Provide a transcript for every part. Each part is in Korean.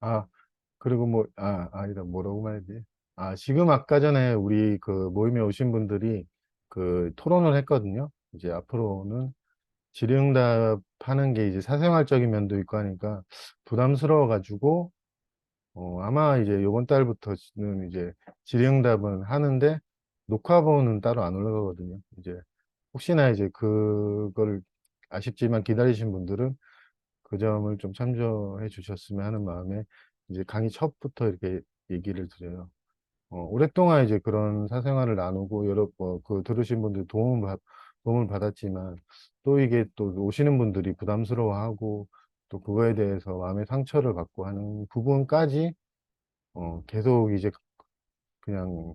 아, 그리고 뭐, 아니다, 뭐라고 말해야지. 지금 아까 전에 우리 그 모임에 오신 분들이 그 토론을 했거든요. 이제 앞으로는 질의응답 하는 게 이제 사생활적인 면도 있고 하니까 부담스러워가지고, 아마 이제 요번 달부터는 이제 질의응답은 하는데 녹화본은 따로 안 올라가거든요. 이제 혹시나 이제 그걸 아쉽지만 기다리신 분들은 그 점을 좀 참조해 주셨으면 하는 마음에 이제 강의 첫부터 이렇게 얘기를 드려요. 오랫동안 이제 그런 사생활을 나누고 그 들으신 분들 도움을 받았지만 또 이게 또 오시는 분들이 부담스러워하고 또 그거에 대해서 마음의 상처를 받고 하는 부분까지 계속 이제 그냥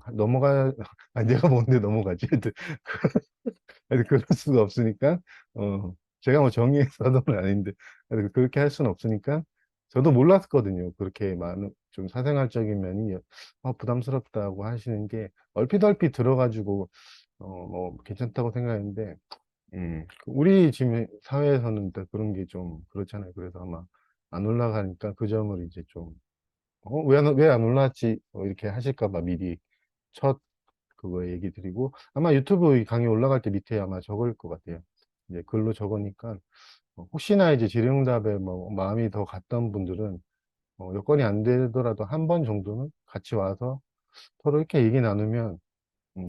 내가 뭔데 넘어가지? 하여튼 그럴 수가 없으니까, 제가 뭐 정의의 사도는 아닌데, 하여튼 그렇게 할 수는 없으니까, 저도 몰랐거든요. 그렇게 많은, 좀 사생활적인 면이, 부담스럽다고 하시는 게, 얼핏얼핏 들어가지고, 뭐, 괜찮다고 생각했는데, 우리 지금 사회에서는 또 그런 게 좀 그렇잖아요. 그래서 아마 안 올라가니까 그 점을 이제 좀, 왜 안 올라왔지? 이렇게 하실까 봐 미리 첫 그거 얘기 드리고 아마 유튜브 이 강의 올라갈 때 밑에 아마 적을 것 같아요. 이제 글로 적으니까 혹시나 이제 질의응답에 뭐 마음이 더 갔던 분들은 여건이 안 되더라도 한 번 정도는 같이 와서 서로 이렇게 얘기 나누면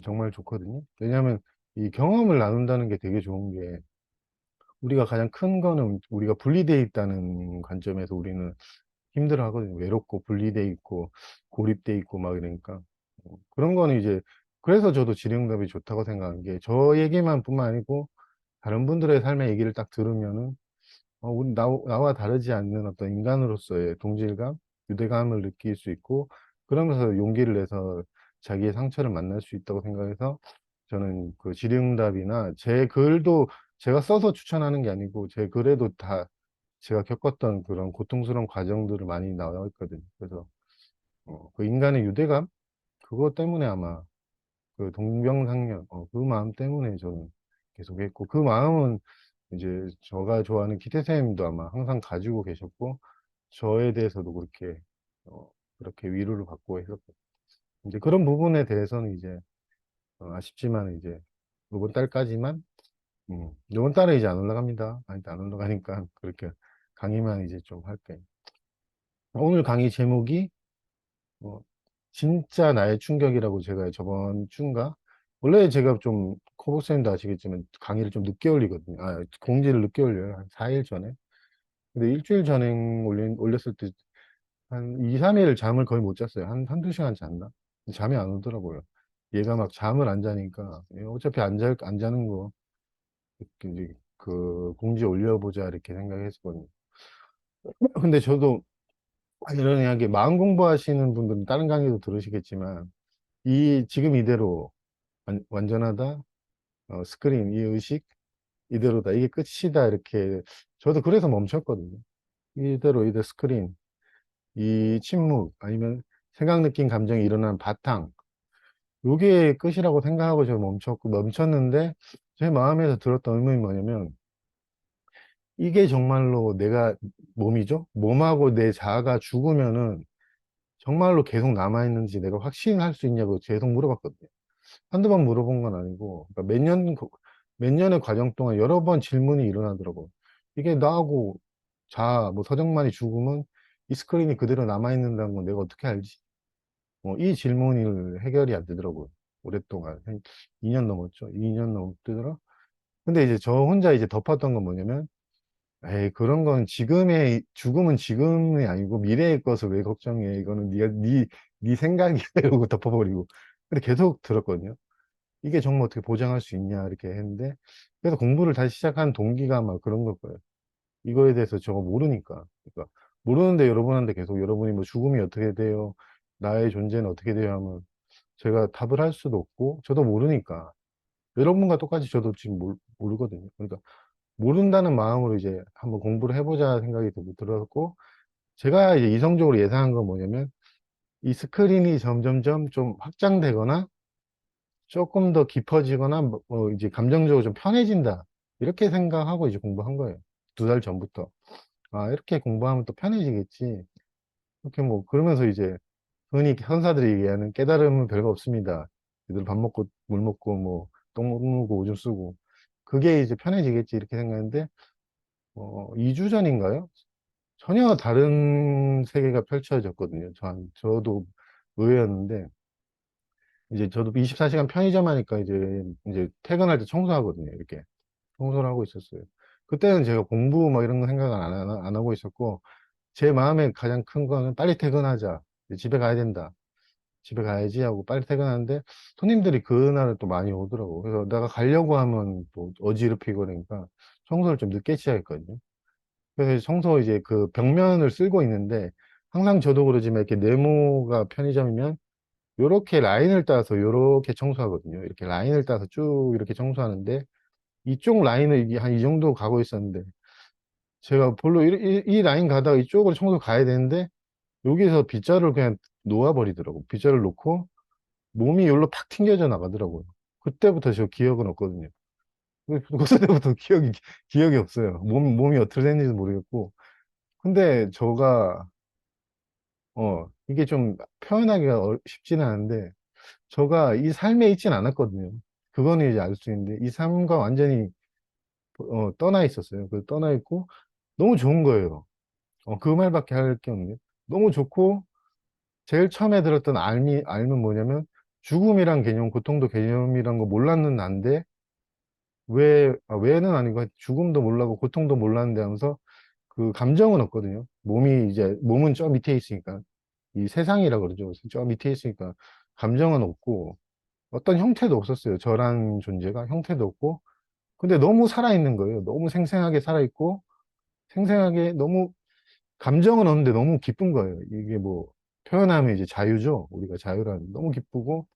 정말 좋거든요. 왜냐하면 이 경험을 나눈다는 게 되게 좋은 게 우리가 가장 큰 거는 우리가 분리돼 있다는 관점에서 우리는 힘들어 하거든요. 외롭고 분리돼 있고 고립돼 있고 막 이러니까 그런 거는 이제 그래서 저도 질의응답이 좋다고 생각한 게 저 얘기만 뿐만 아니고 다른 분들의 삶의 얘기를 딱 들으면은 나와 다르지 않는 어떤 인간으로서의 동질감, 유대감을 느낄 수 있고 그러면서 용기를 내서 자기의 상처를 만날 수 있다고 생각해서 저는 그 질의응답이나 제 글도 제가 써서 추천하는 게 아니고 제 글에도 다 제가 겪었던 그런 고통스러운 과정들을 많이 나와 있거든요. 그래서 그 인간의 유대감 그것 때문에 아마 그 동병상련 그 마음 때문에 저는 계속 했고 그 마음은 이제 제가 좋아하는 기태쌤도 아마 항상 가지고 계셨고 저에 대해서도 그렇게 위로를 받고 했었고 이제 그런 부분에 대해서는 이제 아쉽지만 이제 이번 달까지만 이번 달에 이제 안 올라갑니다. 아니 안 올라가니까 그렇게 강의만 이제 좀 할게. 오늘 강의 제목이 어, 진짜 나의 충격이라고 제가 저번 주인가? 원래 제가 좀, 코복쌤도 아시겠지만 강의를 좀 늦게 올리거든요. 공지를 늦게 올려요. 한 4일 전에. 근데 일주일 전에 올렸을 때 한 2, 3일 잠을 거의 못 잤어요. 한두 시간 잤나? 근데 잠이 안 오더라고요. 얘가 막 잠을 안 자니까, 어차피 안 자는 거, 이제 그 공지 올려보자 이렇게 생각했었거든요. 근데 저도 이런 이야기, 마음 공부하시는 분들은 다른 강의도 들으시겠지만, 지금 이대로 완전하다, 스크린, 이 의식, 이대로다, 이게 끝이다, 이렇게, 저도 그래서 멈췄거든요. 이대로 스크린, 이 침묵, 아니면 생각, 느낀, 감정이 일어난 바탕, 요게 끝이라고 생각하고 저 멈췄는데, 제 마음에서 들었던 의문이 뭐냐면, 이게 정말로 내가 몸이죠? 몸하고 내 자아가 죽으면은 정말로 계속 남아있는지 내가 확신할 수 있냐고 계속 물어봤거든요. 한두 번 물어본 건 아니고, 그러니까 몇 년의 과정 동안 여러 번 질문이 일어나더라고. 이게 나하고 뭐 서정만이 죽으면 이 스크린이 그대로 남아있는다는 건 내가 어떻게 알지? 이 질문이 해결이 안 되더라고요. 오랫동안. 한 2년 넘었죠. 2년 넘더라. 근데 이제 저 혼자 이제 덮었던 건 뭐냐면, 에이, 그런 건 죽음은 지금이 아니고 미래의 것을 왜 걱정해. 이거는 네 생각이야. 이러고 덮어버리고. 근데 계속 들었거든요. 이게 정말 어떻게 보장할 수 있냐 이렇게 했는데 그래서 공부를 다시 시작한 동기가 아마 그런 걸 거예요. 이거에 대해서 저거 모르니까. 그러니까 모르는데 여러분한테 계속 여러분이 뭐 죽음이 어떻게 돼요? 나의 존재는 어떻게 돼요? 하면 제가 답을 할 수도 없고 저도 모르니까 여러분과 똑같이 저도 지금 모르거든요. 그러니까 모른다는 마음으로 이제 한번 공부를 해보자 생각이 들었고 제가 이제 이성적으로 예상한 건 뭐냐면 이 스크린이 점점점 좀 확장되거나 조금 더 깊어지거나 이제 감정적으로 좀 편해진다. 이렇게 생각하고 이제 공부한 거예요. 2달 전부터. 이렇게 공부하면 또 편해지겠지. 이렇게 뭐, 그러면서 이제 흔히 선사들이 얘기하는 깨달음은 별거 없습니다. 얘들 밥 먹고, 물 먹고, 뭐, 똥 누고, 오줌 쓰고. 그게 이제 편해지겠지, 이렇게 생각했는데, 2주 전인가요? 전혀 다른 세계가 펼쳐졌거든요. 저도 의외였는데, 이제 저도 24시간 편의점 하니까 이제 퇴근할 때 청소하거든요. 이렇게. 청소를 하고 있었어요. 그때는 제가 공부 뭐 이런 거 생각을 안 하고 있었고, 제 마음에 가장 큰 거는 빨리 퇴근하자. 이제 집에 가야 된다. 집에 가야지 하고 빨리 퇴근하는데, 손님들이 그날은 또 많이 오더라고. 그래서 내가 가려고 하면 또 어지럽히고 그러니까 청소를 좀 늦게 시작했거든요. 그래서 청소 이제 그 벽면을 쓸고 있는데, 항상 저도 그러지만 이렇게 네모가 편의점이면 요렇게 라인을 따서 요렇게 청소하거든요. 이렇게 라인을 따서 쭉 이렇게 청소하는데, 이쪽 라인을 이게 한 이 정도 가고 있었는데, 제가 별로 이 라인 가다가 이쪽으로 청소 가야 되는데, 여기서 빗자루를 그냥 놓아버리더라고. 빗자루를 놓고 몸이 여기로 팍 튕겨져 나가더라고요. 그때부터 저 기억은 없거든요. 그때부터 기억이 없어요. 몸이 어떻게 됐는지도 모르겠고. 근데 이게 좀 표현하기가 쉽지는 않은데, 저가 이 삶에 있진 않았거든요. 그거는 이제 알 수 있는데, 이 삶과 완전히 떠나 있었어요. 그 떠나 있고, 너무 좋은 거예요. 그 말밖에 할 게 없네요. 너무 좋고, 제일 처음에 들었던 알은 뭐냐면, 죽음이란 개념, 고통도 개념이란 거 몰랐는 난데, 왜는 아니고, 죽음도 몰라고 고통도 몰랐는데 하면서, 그 감정은 없거든요. 몸은 저 밑에 있으니까, 이 세상이라 그러죠. 저 밑에 있으니까, 감정은 없고, 어떤 형태도 없었어요. 저란 존재가 형태도 없고, 근데 너무 살아있는 거예요. 너무 생생하게 살아있고, 생생하게 너무 감정은 없는데 너무 기쁜 거예요. 이게 뭐 표현하면 이제 자유죠. 우리가 자유라는 너무 기쁘고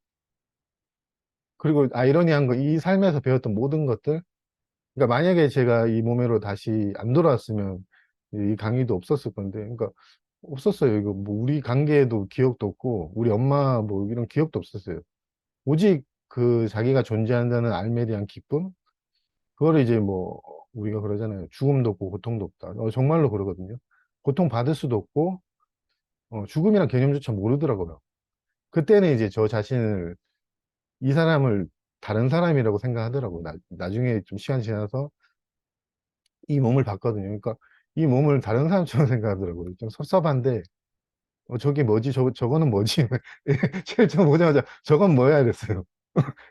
그리고 아이러니한 거 이 삶에서 배웠던 모든 것들 그러니까 만약에 제가 이 몸으로 다시 안 돌아왔으면 이 강의도 없었을 건데 그러니까 없었어요. 이거 뭐 우리 관계에도 기억도 없고 우리 엄마 뭐 이런 기억도 없었어요. 오직 그 자기가 존재한다는 알에 대한 기쁨 그거를 이제 뭐 우리가 그러잖아요. 죽음도 없고 고통도 없다. 정말로 그러거든요. 고통 받을 수도 없고 죽음이란 개념조차 모르더라고요. 그때는 이제 저 자신을 이 사람을 다른 사람이라고 생각하더라고요. 나중에 좀 시간 지나서 이 몸을 봤거든요. 그러니까 이 몸을 다른 사람처럼 생각하더라고요. 좀 섭섭한데 저게 뭐지? 저거는 뭐지? 제일 처음 보자마자 저건 뭐야? 이랬어요.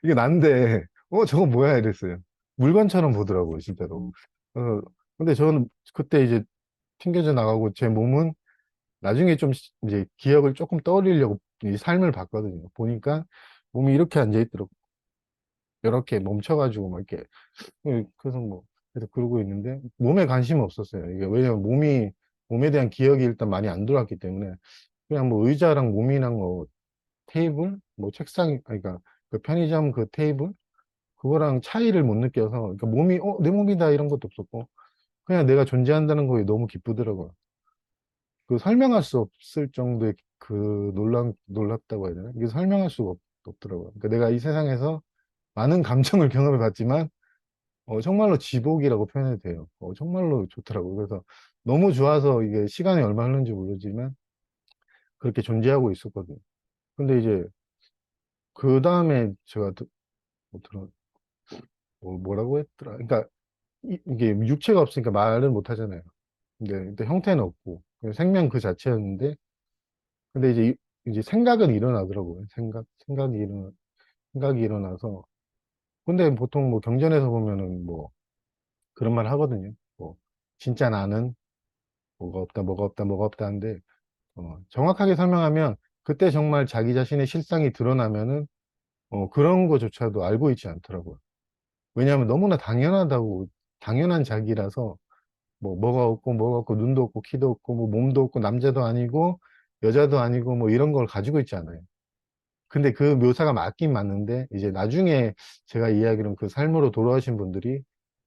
이게 난데 저건 뭐야? 이랬어요. 물건처럼 보더라고요, 실제로. 어, 근데 저는 그때 이제 튕겨져 나가고 제 몸은 나중에 좀 이제 기억을 조금 떠올리려고 이 삶을 봤거든요. 보니까 몸이 이렇게 앉아 있더라고. 이렇게 멈춰가지고 막 이렇게 그래서 뭐 계속 그러고 있는데 몸에 관심은 없었어요. 이게 왜냐면 몸에 대한 기억이 일단 많이 안 들어왔기 때문에 그냥 뭐 의자랑 몸이랑 뭐 테이블, 뭐 책상, 아니, 그러니까 그 편의점 그 테이블 그거랑 차이를 못 느껴서 그러니까 몸이 내 몸이다 이런 것도 없었고 그냥 내가 존재한다는 거에 너무 기쁘더라고요. 그 설명할 수 없을 정도의 그 놀랍다고 해야 되나? 이게 설명할 수가 없더라고요. 그러니까 내가 이 세상에서 많은 감정을 경험해 봤지만, 정말로 지복이라고 표현해도 돼요. 정말로 좋더라고요. 그래서 너무 좋아서 이게 시간이 얼마 흐르는지 모르지만, 그렇게 존재하고 있었거든요. 근데 이제, 그 다음에 제가 뭐 뭐라고 했더라. 그러니까, 이게 육체가 없으니까 말을 못 하잖아요. 근데 형태는 없고, 그냥 생명 그 자체였는데, 근데 이제 생각은 일어나더라고요. 생각이 일어나서. 근데 보통 뭐 경전에서 보면은 뭐 그런 말 하거든요. 뭐, 진짜 나는 뭐가 없다, 뭐가 없다, 뭐가 없다 하는데, 정확하게 설명하면 그때 정말 자기 자신의 실상이 드러나면은, 그런 거조차도 알고 있지 않더라고요. 왜냐하면 너무나 당연한 자기라서, 뭐가 없고, 눈도 없고, 키도 없고, 뭐 몸도 없고, 남자도 아니고, 여자도 아니고, 뭐 이런 걸 가지고 있지 않아요. 근데 그 묘사가 맞긴 맞는데, 이제 나중에 제가 이야기로는 그 삶으로 돌아오신 분들이,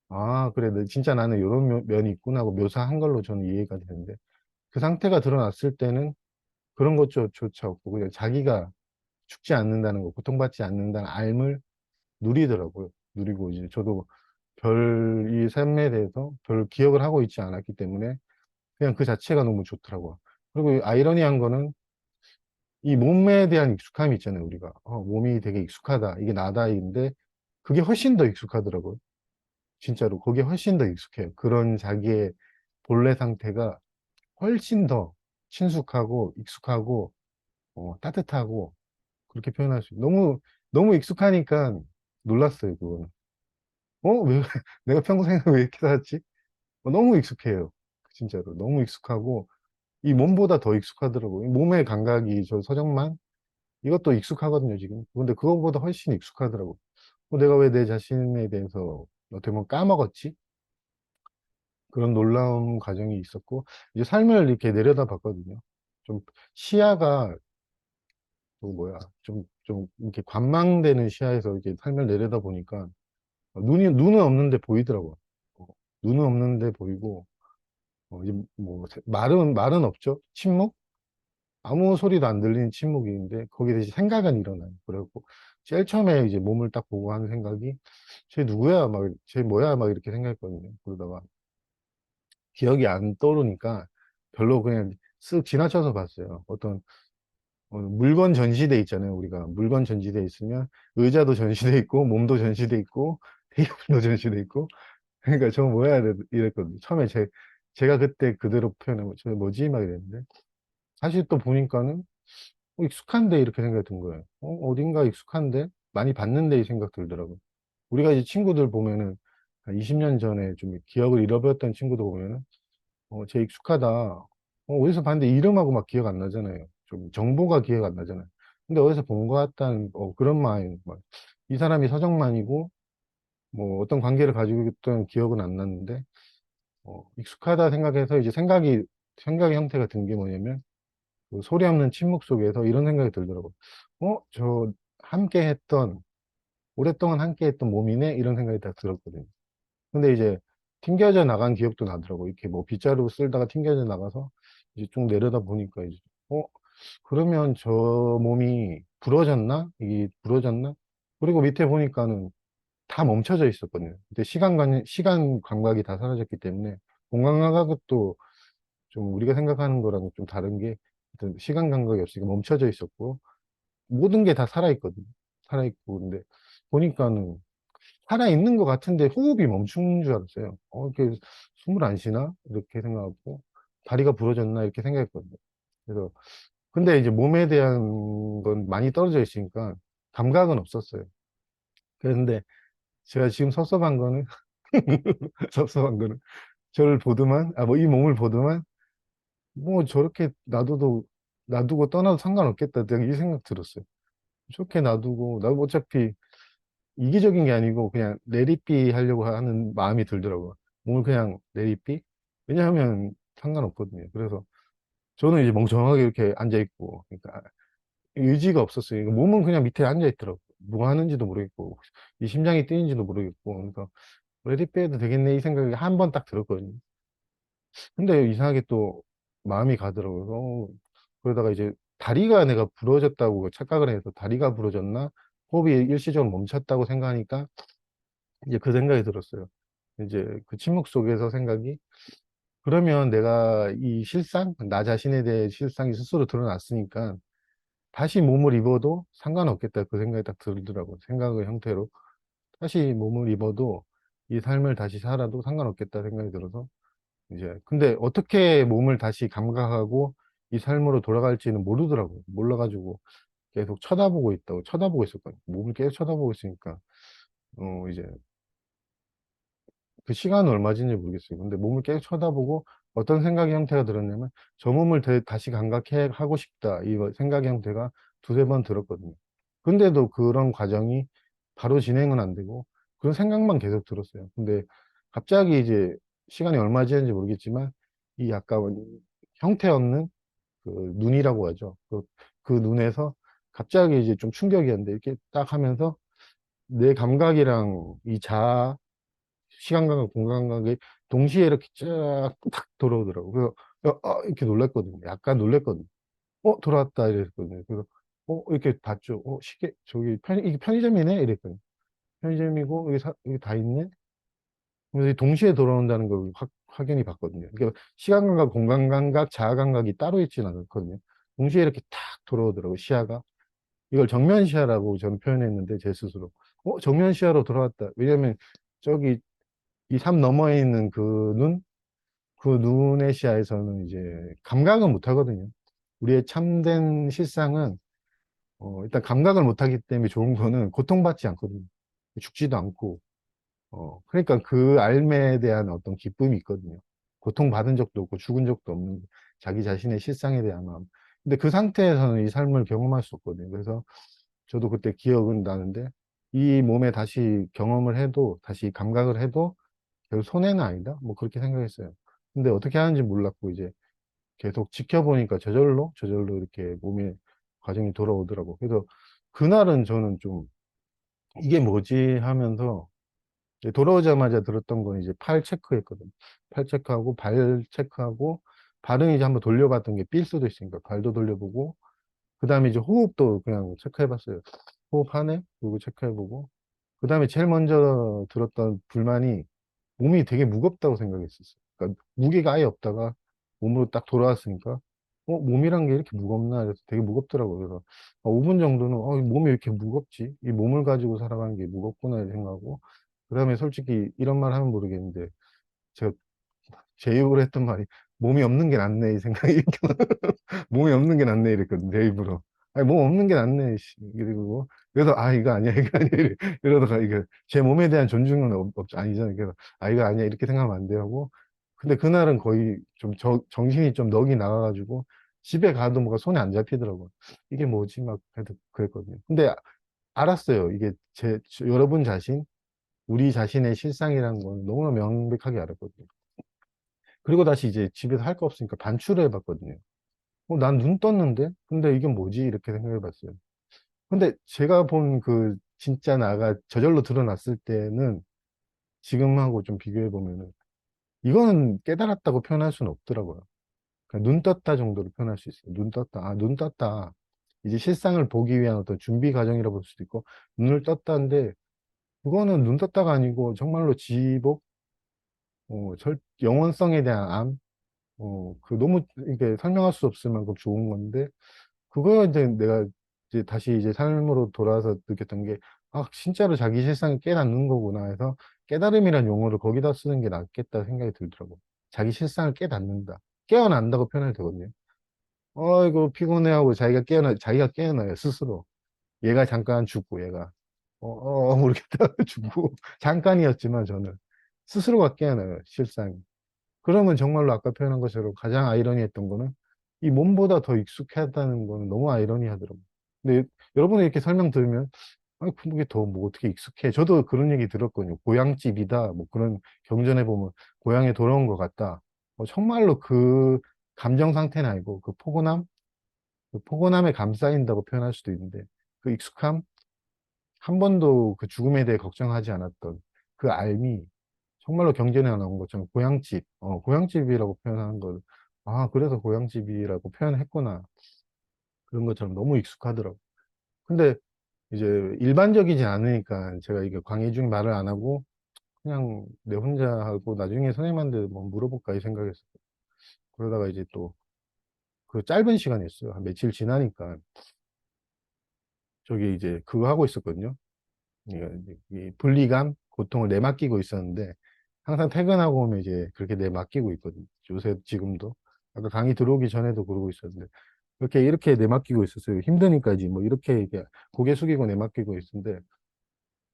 아, 그래, 진짜 나는 이런 면이 있구나 하고 묘사한 걸로 저는 이해가 되는데, 그 상태가 드러났을 때는 그런 것조차 없고, 그냥 자기가 죽지 않는다는 거, 고통받지 않는다는 알을 누리더라고요. 누리고, 이제 저도 이 삶에 대해서 별 기억을 하고 있지 않았기 때문에, 그냥 그 자체가 너무 좋더라고요. 그리고 아이러니한 거는 이 몸에 대한 익숙함이 있잖아요, 우리가. 몸이 되게 익숙하다. 이게 나다. 인데 그게 훨씬 더 익숙하더라고요. 진짜로. 그게 훨씬 더 익숙해요. 그런 자기의 본래 상태가 훨씬 더 친숙하고 익숙하고 따뜻하고 그렇게 표현할 수 있어요. 너무 익숙하니까 놀랐어요, 그거는. 왜, 내가 평소에 왜 이렇게 살았지? 너무 익숙해요. 진짜로. 너무 익숙하고 이 몸보다 더 익숙하더라고요. 이 몸의 감각이 저 서정만 이것도 익숙하거든요, 지금. 근데 그거보다 훨씬 익숙하더라고. 내가 왜 내 자신에 대해서 어떻게 보면 까먹었지? 그런 놀라운 과정이 있었고, 이제 삶을 이렇게 내려다 봤거든요. 좀 시야가, 좀 이렇게 관망되는 시야에서 이렇게 삶을 내려다 보니까, 눈은 없는데 보이더라고요. 어, 눈은 없는데 보이고, 이제 뭐, 말은 없죠. 침묵? 아무 소리도 안 들리는 침묵인데 거기에 대해 생각은 일어나요. 그래갖고 제일 처음에 이제 몸을 딱 보고 하는 생각이 쟤 누구야? 쟤 뭐야? 막 이렇게 생각했거든요. 그러다가 기억이 안 떠오르니까 별로 그냥 쓱 지나쳐서 봤어요. 어떤 물건 전시대 있잖아요. 우리가 물건 전시대 있으면 의자도 전시돼 있고 몸도 전시돼 있고 테이블도 전시돼 있고 그러니까 저 뭐야 이랬거든요. 처음에 제가 그때 그대로 표현하면 저 뭐지? 막 이랬는데 사실 또 보니까는 익숙한데 이렇게 생각이 든 거예요. 어딘가 익숙한데 많이 봤는데 이 생각 들더라고요. 우리가 이제 친구들 보면은 한 20년 전에 좀 기억을 잃어버렸던 친구들 보면은 쟤 익숙하다. 어디서 봤는데 이름하고 막 기억 안 나잖아요. 좀 정보가 기억 안 나잖아요. 근데 어디서 본 것 같다는 그런 마음. 이 사람이 서정만이고 뭐 어떤 관계를 가지고 있던 기억은 안 났는데 익숙하다 생각해서 이제 생각의 형태가 든 게 뭐냐면 그 소리 없는 침묵 속에서 이런 생각이 들더라고요. 저 함께 했던, 오랫동안 함께 했던 몸이네? 이런 생각이 딱 들었거든요. 근데 이제 튕겨져 나간 기억도 나더라고요. 이렇게 뭐 빗자루 쓸다가 튕겨져 나가서 이제 쭉 내려다 보니까 이제, 어, 그러면 저 몸이 부러졌나? 이게 부러졌나? 그리고 밑에 보니까는 다 멈춰져 있었거든요. 근데 시간 감각이 다 사라졌기 때문에 공간 감각도 좀 우리가 생각하는 거랑 좀 다른 게 어떤 시간 감각이 없으니까 멈춰져 있었고 모든 게 다 살아있거든요. 살아있고 근데 보니까는 살아있는 것 같은데 호흡이 멈춘 줄 알았어요. 이렇게 숨을 안 쉬나? 이렇게 생각하고 다리가 부러졌나? 이렇게 생각했거든요. 그래서 근데 이제 몸에 대한 건 많이 떨어져 있으니까 감각은 없었어요. 그런데 제가 지금 섭섭한 거는 섭섭한 거는 저를 보더만 뭐 이 몸을 보더만 뭐 저렇게 놔두고 떠나도 상관없겠다. 내가 이 생각 들었어요. 저렇게 놔두고, 나 어차피 이기적인 게 아니고 그냥 내리삐 하려고 하는 마음이 들더라고요. 몸을 그냥 내리삐? 왜냐하면 상관없거든요. 그래서 저는 이제 멍청하게 이렇게 앉아있고, 그러니까 의지가 없었어요. 그러니까 몸은 그냥 밑에 앉아있더라고요. 뭐 하는지도 모르겠고, 이 심장이 뛰는지도 모르겠고, 그러니까 내리삐 해도 되겠네 이 생각이 한 번 딱 들었거든요. 근데 이상하게 또 마음이 가더라고요. 그러다가 이제 다리가 내가 부러졌다고 착각을 해서 다리가 부러졌나? 호흡이 일시적으로 멈췄다고 생각하니까 이제 그 생각이 들었어요. 이제 그 침묵 속에서 생각이 그러면 내가 이 실상, 나 자신에 대해 실상이 스스로 드러났으니까 다시 몸을 입어도 상관없겠다. 그 생각이 딱 들더라고요. 생각의 형태로. 다시 몸을 입어도 이 삶을 다시 살아도 상관없겠다 생각이 들어서 이제 근데 어떻게 몸을 다시 감각하고 이 삶으로 돌아갈지는 모르더라고요. 몰라가지고 계속 쳐다보고 있었거든요. 몸을 계속 쳐다보고 있으니까 이제 그 시간은 얼마인지 모르겠어요. 근데 몸을 계속 쳐다보고 어떤 생각의 형태가 들었냐면 저 몸을 다시 감각해 하고 싶다. 이 생각의 형태가 두세 번 들었거든요. 근데도 그런 과정이 바로 진행은 안 되고 그런 생각만 계속 들었어요. 근데 갑자기 이제 시간이 얼마 지났는지 모르겠지만 이 약간 형태 없는 그 눈이라고 하죠. 그 눈에서 갑자기 이제 좀 충격이었는데 이렇게 딱 하면서 내 감각이랑 이 자아 시간 감각, 공간 감각이 동시에 이렇게 쫙 탁 돌아오더라고요. 그래서 이렇게 놀랐거든요. 약간 놀랐거든요. 돌아왔다 이랬거든요. 그래서 이렇게 봤죠. 저기 이게 편의점이네 이랬거든요. 편의점이고 여기 다 있네. 그래서 동시에 돌아온다는 걸 확 확연히 봤거든요. 그러니까 시간 감각, 공간 감각, 자아 감각이 따로 있지는 않거든요. 동시에 이렇게 탁 돌아오더라고요, 시야가. 이걸 정면 시야라고 저는 표현했는데, 제 스스로. 정면 시야로 돌아왔다. 왜냐면, 저기, 이 삶 너머에 있는 그 눈의 시야에서는 이제 감각은 못 하거든요. 우리의 참된 실상은, 일단 감각을 못 하기 때문에 좋은 거는 고통받지 않거든요. 죽지도 않고, 그러니까 그 삶에 대한 어떤 기쁨이 있거든요. 고통받은 적도 없고 죽은 적도 없는 자기 자신의 실상에 대한 마음. 근데 그 상태에서는 이 삶을 경험할 수 없거든요. 그래서 저도 그때 기억은 나는데 이 몸에 다시 경험을 해도 다시 감각을 해도 결국 손해는 아니다. 뭐 그렇게 생각했어요. 근데 어떻게 하는지 몰랐고 이제 계속 지켜보니까 저절로 이렇게 몸에 과정이 돌아오더라고. 그래서 그날은 저는 좀 이게 뭐지 하면서 이제 돌아오자마자 들었던 건 이제 팔 체크했거든. 팔 체크하고 발 체크하고 발은 이제 한번 돌려봤던 게 삘 수도 있으니까 발도 돌려보고 그 다음에 이제 호흡도 그냥 체크해봤어요. 호흡하네? 그리고 체크해보고 그 다음에 제일 먼저 들었던 불만이 몸이 되게 무겁다고 생각했었어요. 그러니까 무게가 아예 없다가 몸으로 딱 돌아왔으니까 몸이란 게 이렇게 무겁나? 그래서 되게 무겁더라고요. 그래서 5분 정도는 이 몸이 왜 이렇게 무겁지? 이 몸을 가지고 살아가는 게 무겁구나 이렇게 생각하고 그 다음에 솔직히 이런 말 하면 모르겠는데 제가 제 입으로 했던 말이 몸이 없는 게 낫네 이 생각이 몸이 없는 게 낫네 이랬거든 내 입으로. 아니 몸 없는 게 낫네 씨. 그리고 그래서 이거 아니야 이거 아니야 이러다가 이게 제 몸에 대한 존중은 아니잖아요. 그래서 이거 아니야 이렇게 생각하면 안 돼요 하고 근데 그날은 거의 좀 정신이 좀 넋이 나가가지고 집에 가도 뭐가 손에 안 잡히더라고. 이게 뭐지 막 그랬거든요. 근데 알았어요. 이게 여러분 자신 우리 자신의 실상이라는 건 너무나 명백하게 알았거든요. 그리고 다시 이제 집에서 할 거 없으니까 반추를 해봤거든요. 난 눈 떴는데? 근데 이게 뭐지? 이렇게 생각해 봤어요. 근데 제가 본 그 진짜 나가 저절로 드러났을 때는 지금하고 좀 비교해 보면은 이거는 깨달았다고 표현할 수는 없더라고요. 그냥 눈 떴다 정도로 표현할 수 있어요. 눈 떴다. 눈 떴다. 이제 실상을 보기 위한 어떤 준비 과정이라 볼 수도 있고, 눈을 떴다인데, 그거는 눈 떴다가 아니고 정말로 지복, 영원성에 대한 암, 너무 이게 설명할 수 없을 만큼 좋은 건데, 그거 이제 내가 이제 다시 이제 삶으로 돌아와서 느꼈던 게, 진짜로 자기 실상을 깨닫는 거구나 해서 깨달음이란 용어를 거기다 쓰는 게 낫겠다 생각이 들더라고. 자기 실상을 깨닫는다. 깨어난다고 표현해도 되거든요. 이거 피곤해하고 자기가 깨어나요, 스스로. 얘가 잠깐 죽고, 얘가. 모르겠다, 죽고. 잠깐이었지만 저는 스스로가 깨어나요, 실상이. 그러면 정말로 아까 표현한 것처럼 가장 아이러니했던 거는 이 몸보다 더 익숙하다는 거는 너무 아이러니하더라고요. 근데 여러분이 이렇게 설명 들으면 그게 더 뭐 어떻게 익숙해. 저도 그런 얘기 들었거든요. 고향집이다. 뭐 그런 경전에 보면 고향에 돌아온 것 같다. 정말로 그 감정 상태는 아니고 그 포근함에 감싸인다고 표현할 수도 있는데 그 익숙함, 한 번도 그 죽음에 대해 걱정하지 않았던 그 알미, 정말로 경전에 나온 것처럼 고향집, 고향집이라고 표현하는 걸, 그래서 고향집이라고 표현했구나. 그런 것처럼 너무 익숙하더라고. 근데 이제 일반적이지 않으니까 제가 이게 강의 중에 말을 안 하고 그냥 내 혼자 하고 나중에 선생님한테 뭐 물어볼까 이 생각했어요. 그러다가 이제 또 그 짧은 시간이었어요. 한 며칠 지나니까 저기 이제 그거 하고 있었거든요. 이 분리감, 고통을 내맡기고 있었는데 항상 퇴근하고 오면 이제 그렇게 내맡기고 있거든요. 요새 지금도 아까 강의 들어오기 전에도 그러고 있었는데 이렇게 내맡기고 있었어요. 힘드니까지 뭐 이렇게 고개 숙이고 내맡기고 있었는데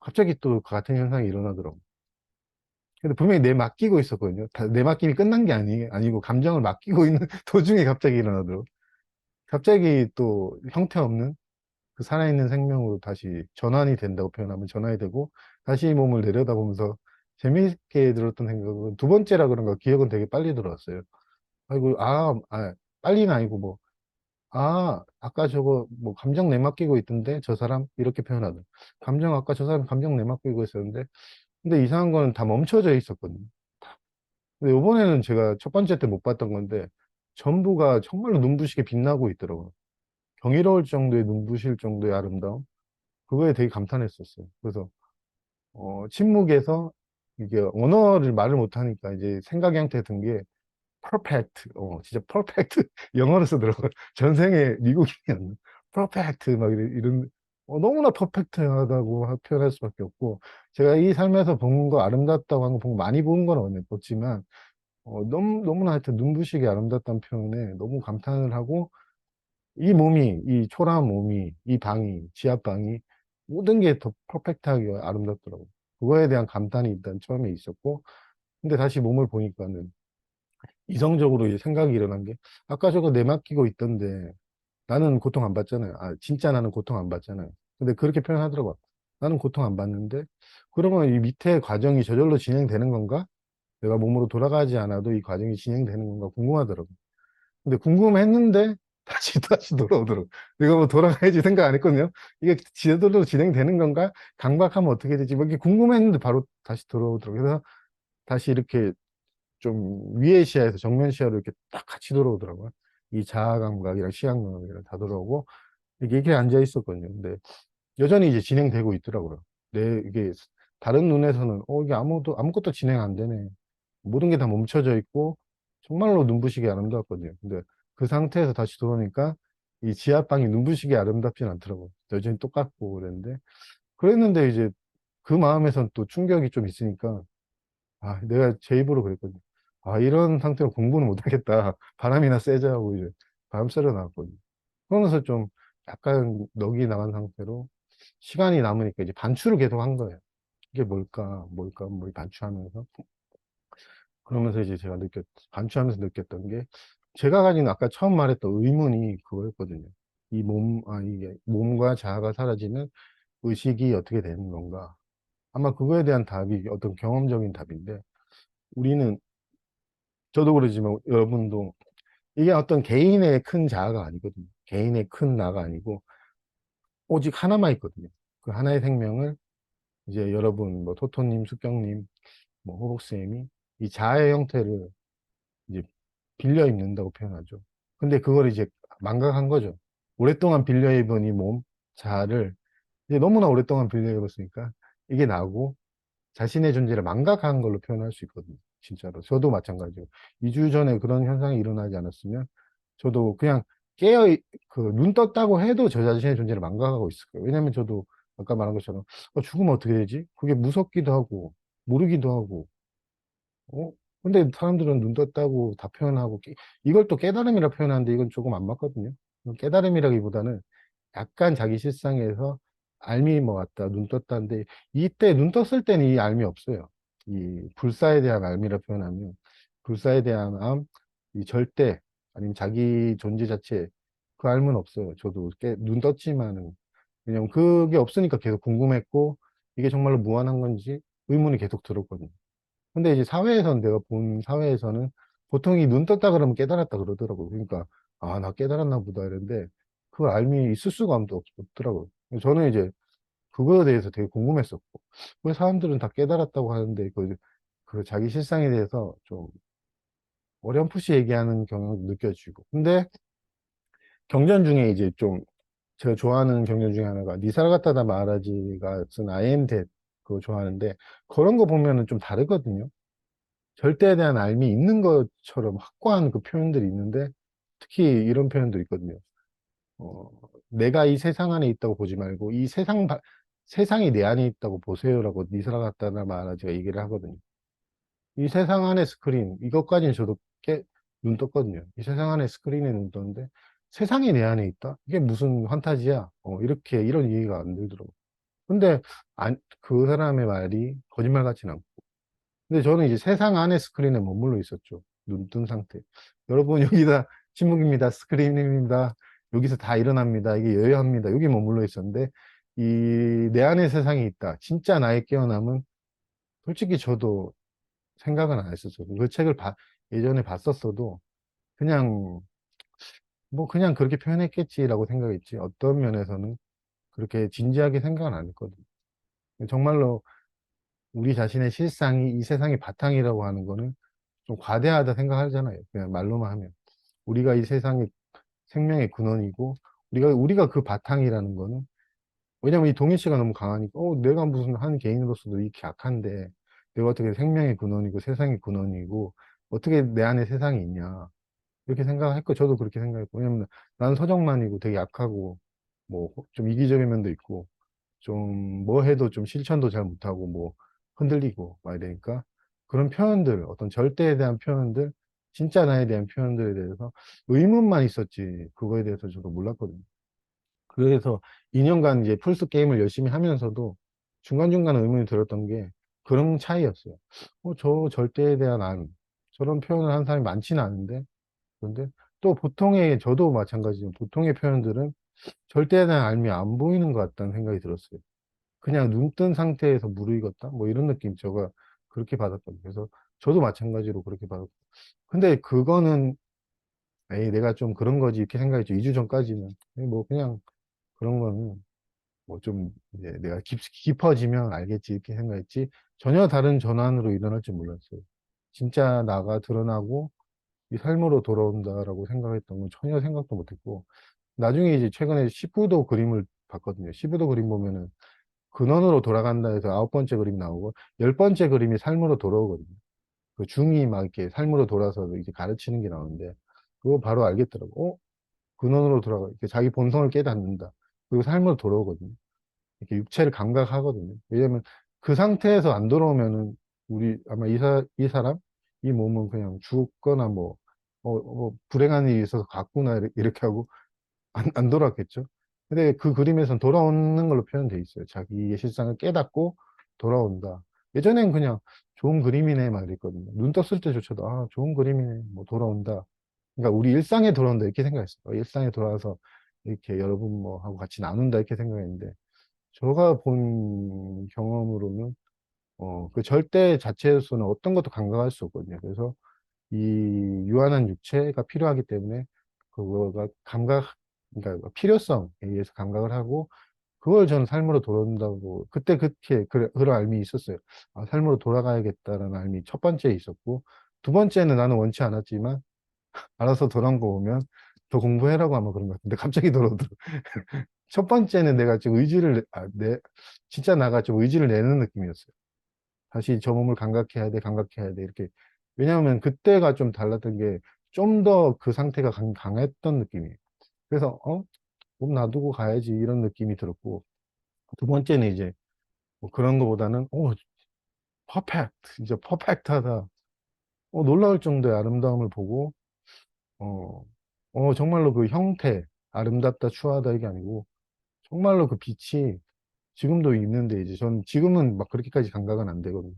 갑자기 또 같은 현상이 일어나더라고요. 근데 분명히 내맡기고 있었거든요. 내맡김이 끝난 게 아니고 감정을 맡기고 있는 도중에 갑자기 일어나더라고요. 갑자기 또 형태 없는 그 살아있는 생명으로 다시 전환이 된다고 표현하면 전환이 되고 다시 이 몸을 내려다보면서 재미있게 들었던 생각은 두 번째라 그런가 기억은 되게 빨리 들어왔어요. 아이고, 빨리는 아니고 뭐, 아까 저거 뭐 감정 내맡기고 있던데 저 사람 이렇게 표현하던 아까 저 사람 감정 내맡기고 있었는데 근데 이상한 거는 다 멈춰져 있었거든요. 근데 이번에는 제가 첫 번째 때 못 봤던 건데 전부가 정말로 눈부시게 빛나고 있더라고요. 경이로울 정도의 눈부실 정도의 아름다움. 그거에 되게 감탄했었어요. 그래서 침묵에서 이게 언어를 말을 못하니까 이제 생각 형태 든 게 perfect, 진짜 perfect 영어로 쓰더라고요. 전생에 미국인이었나? perfect 막 너무나 퍼펙트하다고 표현할 수밖에 없고 제가 이 삶에서 본 거 아름답다고 한 거 보고 많이 본 건 없지만 너무나 하여튼 눈부시게 아름답다는 표현에 너무 감탄을 하고 이 몸이, 이 초라한 몸이, 이 방이, 지하방이 모든 게 더 퍼펙트하게 아름답더라고요. 그거에 대한 감탄이 일단 처음에 있었고 근데 다시 몸을 보니까는 이성적으로 이제 생각이 일어난 게 아까 저거 내 맡기고 있던데 나는 고통 안 받잖아요. 진짜 나는 고통 안 받잖아요. 근데 그렇게 표현하더라고요. 나는 고통 안 받는데 그러면 이 밑에 과정이 저절로 진행되는 건가? 내가 몸으로 돌아가지 않아도 이 과정이 진행되는 건가 궁금하더라고요. 근데 궁금했는데 다시 돌아오더라고요. 내가 뭐 돌아가야지 생각 안 했거든요. 이게 저절로 진행되는 건가? 강박하면 어떻게 되지? 뭐 이렇게 궁금했는데 바로 다시 돌아오더라고요. 그래서 다시 이렇게 좀 위의 시야에서 정면 시야로 이렇게 딱 같이 돌아오더라고요. 이 자아 감각이랑 시야 감각이랑 다 돌아오고 이게 앉아 있었거든요. 근데 여전히 이제 진행되고 있더라고요. 이게 다른 눈에서는 이게 아무것도 진행 안 되네. 모든 게 다 멈춰져 있고 정말로 눈부시게 아름다웠거든요. 근데 그 상태에서 다시 들어오니까 이 지하방이 눈부시게 아름답진 않더라고요. 여전히 똑같고 그랬는데 이제 그 마음에선 또 충격이 좀 있으니까 내가 제 입으로 그랬거든요. 이런 상태로 공부는 못하겠다. 바람이나 쐬자 하고 이제 바람 쐬러 나왔거든요. 그러면서 좀 약간 넋이 나간 상태로 시간이 남으니까 이제 반추를 계속 한 거예요. 이게 뭘까, 뭘 반추하면서. 그러면서 이제 반추하면서 느꼈던 게 제가 가진 아까 처음 말했던 의문이 그거였거든요. 이게 몸과 자아가 사라지는 의식이 어떻게 되는 건가. 아마 그거에 대한 답이 어떤 경험적인 답인데 우리는 저도 그러지만 여러분도 이게 어떤 개인의 큰 자아가 아니거든요. 개인의 큰 나가 아니고 오직 하나만 있거든요. 그 하나의 생명을 이제 여러분, 뭐 토토님, 숙경님, 뭐 호복쌤이 이 자아의 형태를 이제 빌려 입는다고 표현하죠. 근데 그걸 이제 망각한 거죠. 오랫동안 빌려 입은 이 몸, 자아를 이제 너무나 오랫동안 빌려 입었으니까 이게 나고 자신의 존재를 망각한 걸로 표현할 수 있거든요. 진짜로. 저도 마찬가지고. 2주 전에 그런 현상이 일어나지 않았으면 저도 그냥 눈 떴다고 해도 저 자신의 존재를 망각하고 있을 거예요. 왜냐면 저도 아까 말한 것처럼 죽으면 어떻게 되지? 그게 무섭기도 하고, 모르기도 하고, 어? 근데 사람들은 눈 떴다고 다 표현하고, 이걸 또 깨달음이라 표현하는데 이건 조금 안 맞거든요. 깨달음이라기보다는 약간 자기 실상에서 알미 뭐 왔다, 눈 떴다는데, 이때 눈 떴을 때는 이 알미 없어요. 이 불사에 대한 알미라 표현하면, 불사에 대한 이 절대, 아니면 자기 존재 자체, 그 알은 없어요. 저도 눈 떴지만은. 왜냐면 그게 없으니까 계속 궁금했고, 이게 정말로 무한한 건지 의문이 계속 들었거든요. 근데 이제 내가 본 사회에서는 보통 이 눈 떴다 그러면 깨달았다 그러더라고요. 그러니까, 나 깨달았나 보다 이랬는데, 그 알미 있을 수가 없더라고요. 저는 이제 그거에 대해서 되게 궁금했었고, 왜 사람들은 다 깨달았다고 하는데, 그 자기 실상에 대해서 좀 어렴풋이 얘기하는 경향도 느껴지고. 근데 경전 중에 이제 좀 제가 좋아하는 경전 중에 하나가 니사르가타다 마하라지가 쓴 I am that 그거 좋아하는데, 그런 거 보면은 좀 다르거든요. 절대에 대한 알미 있는 것처럼 확고한 그 표현들이 있는데 특히 이런 표현도 있거든요. 어, 내가 이 세상 안에 있다고 보지 말고 세상이 내 안에 있다고 보세요라고 니스라갔다나 마하라지가 얘기를 하거든요. 이 세상 안에 스크린 이것까지는 저도 눈 떴거든요. 이 세상 안에 스크린에 눈 떴는데 세상이 내 안에 있다? 이게 무슨 환타지야? 이런 이해가 안 들더라고요. 근데 그 사람의 말이 거짓말 같진 않고 근데 저는 이제 세상 안에 스크린에 머물러 있었죠. 눈 뜬 상태. 여러분, 여기다 침묵입니다. 스크린입니다. 여기서 다 일어납니다. 이게 여유합니다. 여기 머물러 있었는데, 내 안에 세상이 있다. 진짜 나의 깨어남은 솔직히 저도 생각은 안 했었어요. 그 책을 예전에 봤었어도 그냥, 그냥 그렇게 표현했겠지라고 생각했지. 어떤 면에서는 그렇게 진지하게 생각은 안 했거든요. 정말로 우리 자신의 실상이 이 세상의 바탕이라고 하는 거는 좀 과대하다 생각하잖아요. 그냥 말로만 하면. 우리가 이 세상의 생명의 근원이고, 우리가 그 바탕이라는 거는, 왜냐면 이 동일시가 너무 강하니까, 내가 무슨 한 개인으로서도 이렇게 약한데, 내가 어떻게 생명의 근원이고 세상의 근원이고 어떻게 내 안에 세상이 있냐. 그렇게 생각했고, 저도 그렇게 생각했고, 왜냐면 나는 서정만이고 되게 약하고, 뭐, 좀 이기적인 면도 있고, 좀 뭐 해도 좀 실천도 잘 못하고, 뭐, 흔들리고, 막 이러니까, 그런 표현들, 어떤 절대에 대한 표현들, 진짜 나에 대한 표현들에 대해서 의문만 있었지, 그거에 대해서 저도 몰랐거든요. 그래서 2년간 이제 플스 게임을 열심히 하면서도 중간중간 의문이 들었던 게 그런 차이였어요. 저 절대에 대한 안, 저런 표현을 하는 사람이 많지는 않은데, 그런데 또 보통의, 저도 마찬가지지만 보통의 표현들은 절대에 대한 알미 안 보이는 것 같다는 생각이 들었어요. 그냥 눈 뜬 상태에서 무르익었다? 뭐 이런 느낌 제가 그렇게 받았거든요. 그래서 저도 마찬가지로 그렇게 받았고. 근데 그거는, 에이, 내가 좀 그런 거지, 이렇게 생각했죠. 2주 전까지는. 뭐 그냥 그런 거는 뭐 좀 이제 내가 깊어지면 알겠지, 이렇게 생각했지. 전혀 다른 전환으로 일어날 줄 몰랐어요. 진짜 나가 드러나고 이 삶으로 돌아온다라고 생각했던 건 전혀 생각도 못했고, 나중에 이제 최근에 19도 그림을 봤거든요. 19도 그림 보면은 근원으로 돌아간다 해서 9번째 그림 나오고, 10번째 그림이 삶으로 돌아오거든요. 그 중이 막 이렇게 삶으로 돌아서 이제 가르치는 게 나오는데, 그거 바로 알겠더라고. 근원으로 돌아가. 이렇게 자기 본성을 깨닫는다. 그리고 삶으로 돌아오거든요. 이렇게 육체를 감각하거든요. 왜냐면 그 상태에서 안 돌아오면은 우리 아마 이 사람, 이 몸은 그냥 죽거나 뭐, 불행한 일이 있어서 갔구나 이렇게 하고 안 돌아왔겠죠. 근데 그 그림에선 돌아오는 걸로 표현돼 있어요. 자기의 실상을 깨닫고 돌아온다. 예전엔 그냥 좋은 그림이네 막 이랬거든요. 눈 떴을 때조차도 아, 좋은 그림이네. 뭐 돌아온다. 그러니까 우리 일상에 돌아온다 이렇게 생각했어요. 일상에 돌아와서 이렇게 여러분 뭐 하고 같이 나눈다 이렇게 생각했는데, 제가 본 경험으로는 그 절대 자체로서는 어떤 것도 감각할 수 없거든요. 그래서 이 유한한 육체가 필요하기 때문에 그거가 그러니까 필요성에 의해서 감각을 하고, 그걸 저는 삶으로 돌아온다고 그때 그렇게 그런 알미 있었어요. 아, 삶으로 돌아가야겠다라는 알미 첫 번째 있었고, 두 번째는 나는 원치 않았지만 알아서 돌아온 거 보면 더 공부해라고 아마 그런 것 같은데 갑자기 돌아오더라고요. 첫 번째는 내가 지금 진짜 나가 좀 의지를 내는 느낌이었어요. 다시 저 몸을 감각해야 돼, 감각해야 돼, 이렇게. 왜냐하면 그때가 좀 달랐던 게 좀 더 그 상태가 강했던 느낌이에요. 그래서, 몸 놔두고 가야지, 이런 느낌이 들었고. 두 번째는 이제 뭐 그런 거보다는, 퍼펙트, 이제 퍼펙트하다. 놀라울 정도의 아름다움을 보고, 어, 정말로 그 형태, 아름답다, 추하다, 이게 아니고, 정말로 그 빛이 지금도 있는데, 이제 전 지금은 막 그렇게까지 감각은 안 되거든요.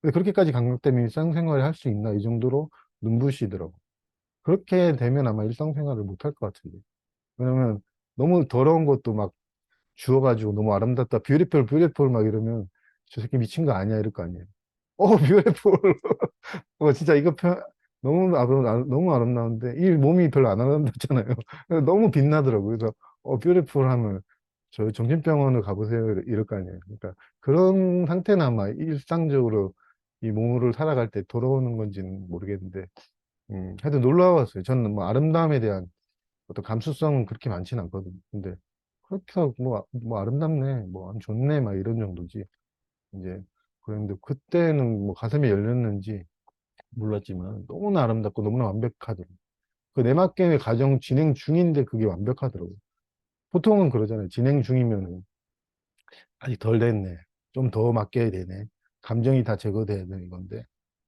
근데 그렇게까지 감각되면 일상생활을 할 수 있나 이 정도로 눈부시더라고. 그렇게 되면 아마 일상생활을 못 할 것 같은데. 왜냐면 너무 더러운 것도 막 주워가지고 너무 아름답다, 뷰티풀, 뷰티풀 막 이러면 저 새끼 미친 거 아니야, 이럴 거 아니에요. 뷰티풀. 진짜 이거 너무 아름다운데 이 몸이 별로 안 아름답잖아요. 너무 빛나더라고요. 그래서 뷰티풀 하면 저 정신병원을 가보세요, 이럴 거 아니에요. 그러니까 그런 상태는 아마 일상적으로 이 몸으로 살아갈 때 돌아오는 건지는 모르겠는데, 하여튼 놀라웠어요. 저는 뭐 아름다움에 대한 어떤 감수성은 그렇게 많지는 않거든요. 근데 그렇게 해서 뭐 아름답네, 뭐 좋네, 막 이런 정도지. 이제 그런데 그때는 뭐 가슴이 열렸는지 몰랐지만 너무나 아름답고 너무나 완벽하더라고요. 그 내막게임의 과정 진행 중인데 그게 완벽하더라고요. 보통은 그러잖아요. 진행 중이면은 아직 덜 됐네. 좀 더 맡겨야 되네. 감정이 다 제거돼야 되는 건데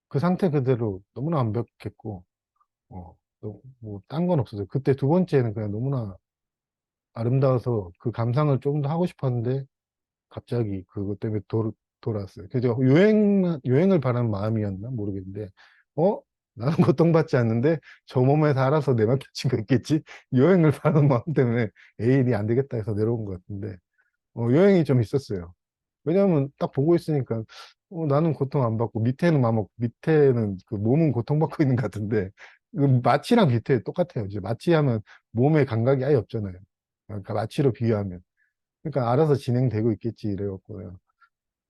그 상태 그대로 너무나 완벽했고, 딴 건 없었어요. 그때 두 번째는 그냥 너무나 아름다워서 그 감상을 좀 더 하고 싶었는데 갑자기 그것 때문에 돌아왔어요. 그래서 여행을 바라는 마음이었나 모르겠는데, 어? 나는 고통받지 않는데 저 몸에서 알아서 내만 겹친 거 있겠지? 여행을 바라는 마음 때문에 에이, 니안 되겠다 해서 내려온 것 같은데, 여행이 좀 있었어요. 왜냐하면 딱 보고 있으니까 나는 고통 안 받고 밑에는 그 몸은 고통받고 있는 것 같은데, 그 마취랑 비슷해요. 똑같아요. 이제 마취하면 몸에 감각이 아예 없잖아요. 그러니까 마취로 비유하면. 그러니까 알아서 진행되고 있겠지 이래갖고요.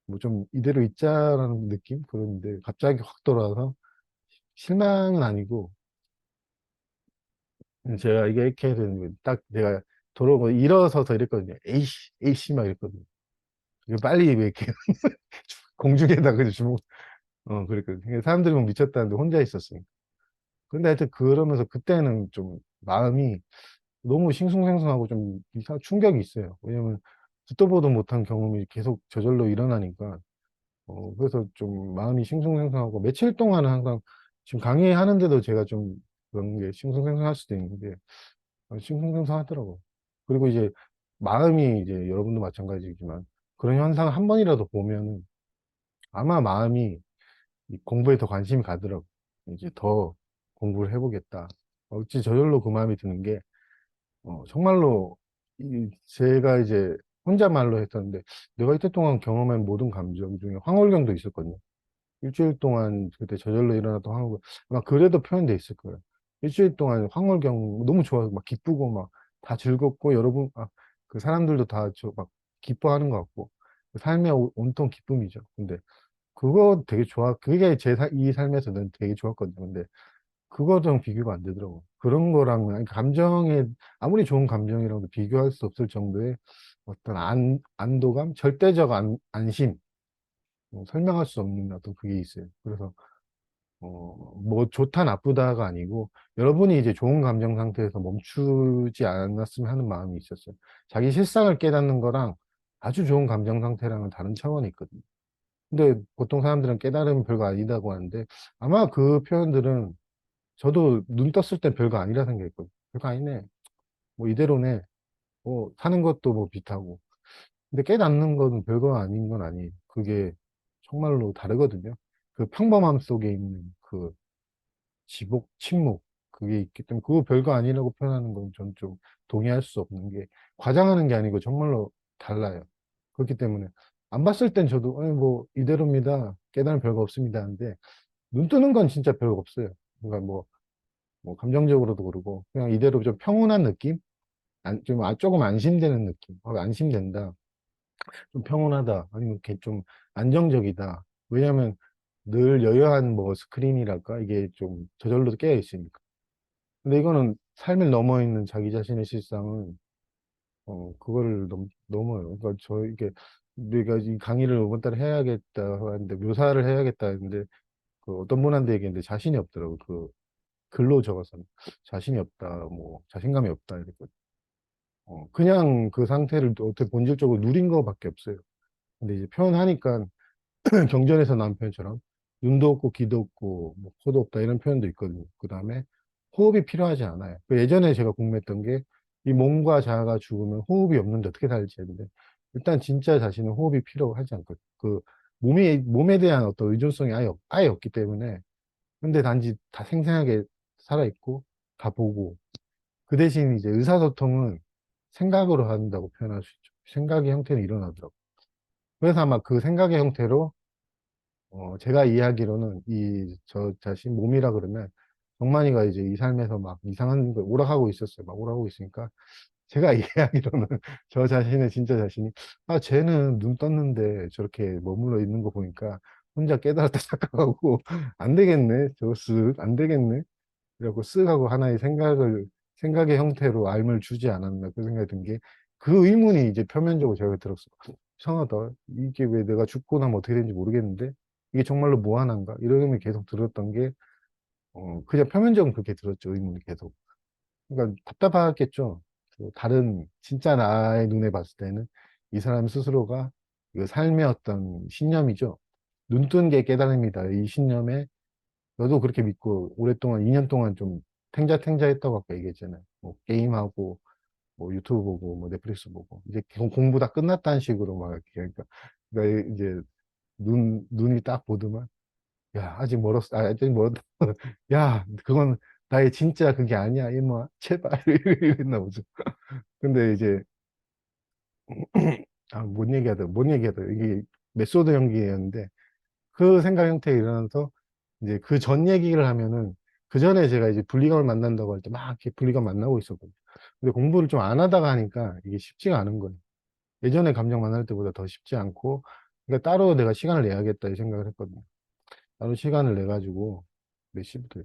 뭐 좀 이대로 있자라는 느낌? 그런데 갑자기 확 돌아와서 실망은 아니고, 제가 이게 이렇게 해야 되는 거딱 내가 돌아오고 일어서서 이랬거든요. 에이씨 막 이랬거든요. 이거 빨리 왜 이렇게 공중에다 그냥 주먹. 그러니까 사람들이 막 미쳤다는데 혼자 있었으니까. 근데 하여튼 그러면서 그때는 좀 마음이 너무 싱숭생숭하고 좀 이상 충격이 있어요. 왜냐면 듣도 보도 못한 경험이 계속 저절로 일어나니까. 그래서 좀 마음이 싱숭생숭하고 며칠 동안은 항상 지금 강의하는데도 제가 좀 그런 게 싱숭생숭할 수도 있는데 싱숭생숭하더라고. 그리고 이제 마음이 이제 여러분도 마찬가지지만 그런 현상을 한 번이라도 보면은 아마 마음이 이 공부에 더 관심이 가더라고. 이제 더 공부를 해보겠다. 어찌 저절로 그 마음이 드는 게 정말로 제가 이제 혼자말로 했었는데 내가 이때 동안 경험한 모든 감정 중에 황홀경도 있었거든요. 일주일 동안 그때 저절로 일어났던 황홀경 아마 그래도 표현돼 있을 거예요. 일주일 동안 황홀경 너무 좋아서 막 기쁘고 막 다 즐겁고 여러분 그 사람들도 다 저 막 기뻐하는 것 같고 그 삶의 온통 기쁨이죠. 근데 그거 되게 좋아. 그게 이 삶에서는 되게 좋았거든요. 근데 그거랑 비교가 안 되더라고. 그런 거랑, 아니, 감정에, 아무리 좋은 감정이라도 비교할 수 없을 정도의 어떤 안도감? 절대적 안심? 설명할 수 없는 어떤 그게 있어요. 그래서, 뭐, 좋다, 나쁘다가 아니고, 여러분이 이제 좋은 감정 상태에서 멈추지 않았으면 하는 마음이 있었어요. 자기 실상을 깨닫는 거랑 아주 좋은 감정 상태랑은 다른 차원이 있거든요. 근데 보통 사람들은 깨달으면 별거 아니다고 하는데, 아마 그 표현들은 저도 눈 떴을 땐 별거 아니라 생각했거든요. 별거 아니네. 뭐 이대로네. 뭐 사는 것도 뭐 비슷하고. 근데 깨닫는 건 별거 아닌 건 아니에요. 그게 정말로 다르거든요. 그 평범함 속에 있는 그 침묵. 그게 있기 때문에 그거 별거 아니라고 표현하는 건 전 좀 동의할 수 없는 게 과장하는 게 아니고 정말로 달라요. 그렇기 때문에 안 봤을 땐 저도 아니 뭐 이대로입니다. 깨달으면 별거 없습니다. 하는데 눈 뜨는 건 진짜 별거 없어요. 그러니까 뭐 감정적으로도 그러고 그냥 이대로 좀 평온한 느낌? 조금 안심되는 느낌. 안심된다. 좀 평온하다. 아니면 이렇게 좀 안정적이다. 왜냐하면 늘 여유한 뭐 스크린이랄까 이게 좀 저절로 깨어 있으니까. 근데 이거는 삶을 넘어 있는 자기 자신의 실상은 그거를 넘어요. 그러니까 이게 우리가 이 강의를 이번 달에 해야겠다 하는데 묘사를 해야겠다 했는데 그 어떤 분한테 얘기했는데 자신이 없더라고. 그 글로 적어서 자신이 없다, 뭐 자신감이 없다 이랬거든. 그냥 그 상태를 어떻게 본질적으로 누린 거밖에 없어요. 근데 이제 표현하니까 경전에서 나온 표현처럼 눈도 없고 귀도 없고 뭐 코도 없다 이런 표현도 있거든요. 그 다음에 호흡이 필요하지 않아요. 그 예전에 제가 궁금했던 게 이 몸과 자아가 죽으면 호흡이 없는데 어떻게 살지 했는데 일단 진짜 자신은 호흡이 필요하지 않거든요. 그 몸에 대한 어떤 의존성이 아예 없기 때문에 근데 단지 다 생생하게 살아있고 다 보고 그 대신 이제 의사소통은 생각으로 한다고 표현할 수 있죠. 생각의 형태는 일어나더라고요. 그래서 아마 그 생각의 형태로, 제가 이해하기로는 저 자신 몸이라 그러면 정만이가 이제 이 삶에서 막 이상한 걸 오락하고 있었어요. 막 오락하고 있으니까 제가 이해하기로는 저 자신의 진짜 자신이 쟤는 눈 떴는데 저렇게 머물러 있는 거 보니까 혼자 깨달았다 착각하고 안 되겠네. 안 되겠네. 그래갖고 쓱 하고 하나의 생각의 형태로 알을 주지 않았나 그 생각이 든 게 그 의문이 이제 표면적으로 제가 들었어. 이상하다. 이게 왜 내가 죽고 나면 어떻게 되는지 모르겠는데 이게 정말로 무한한가? 이런 의문이 계속 들었던 게 그냥 표면적으로 그렇게 들었죠. 의문이 계속. 그러니까 답답하겠죠. 다른 진짜 나의 눈에 봤을 때는 이 사람 스스로가 그 삶의 어떤 신념이죠. 눈 뜬 게 깨달음이다. 이 신념에 너도 그렇게 믿고 오랫동안 2년 동안 좀 탱자탱자 했다고 아까 얘기했잖아요. 뭐 게임하고 뭐 유튜브 보고 뭐 넷플릭스 보고 이제 공부 다 끝났다는 식으로 막 이렇게 그러니까 이제 눈이 딱 보더만 야 아직 멀었어 아직 멀었다 야 그건 나의 진짜 그게 아니야 이모야 제발 이랬나 보죠. 근데 이제 뭔 얘기하다 이게 메소드 연기였는데 그 생각 형태에 일어나서 이제 그 전 얘기를 하면은 그 전에 제가 이제 분리감을 만난다고 할 때 막 이렇게 분리감 만나고 있었거든요. 근데 공부를 좀 안 하다가 하니까 이게 쉽지가 않은 거예요. 예전에 감정 만날 때보다 더 쉽지 않고, 그러니까 따로 내가 시간을 내야겠다 이 생각을 했거든요. 따로 시간을 내 가지고 몇 시부터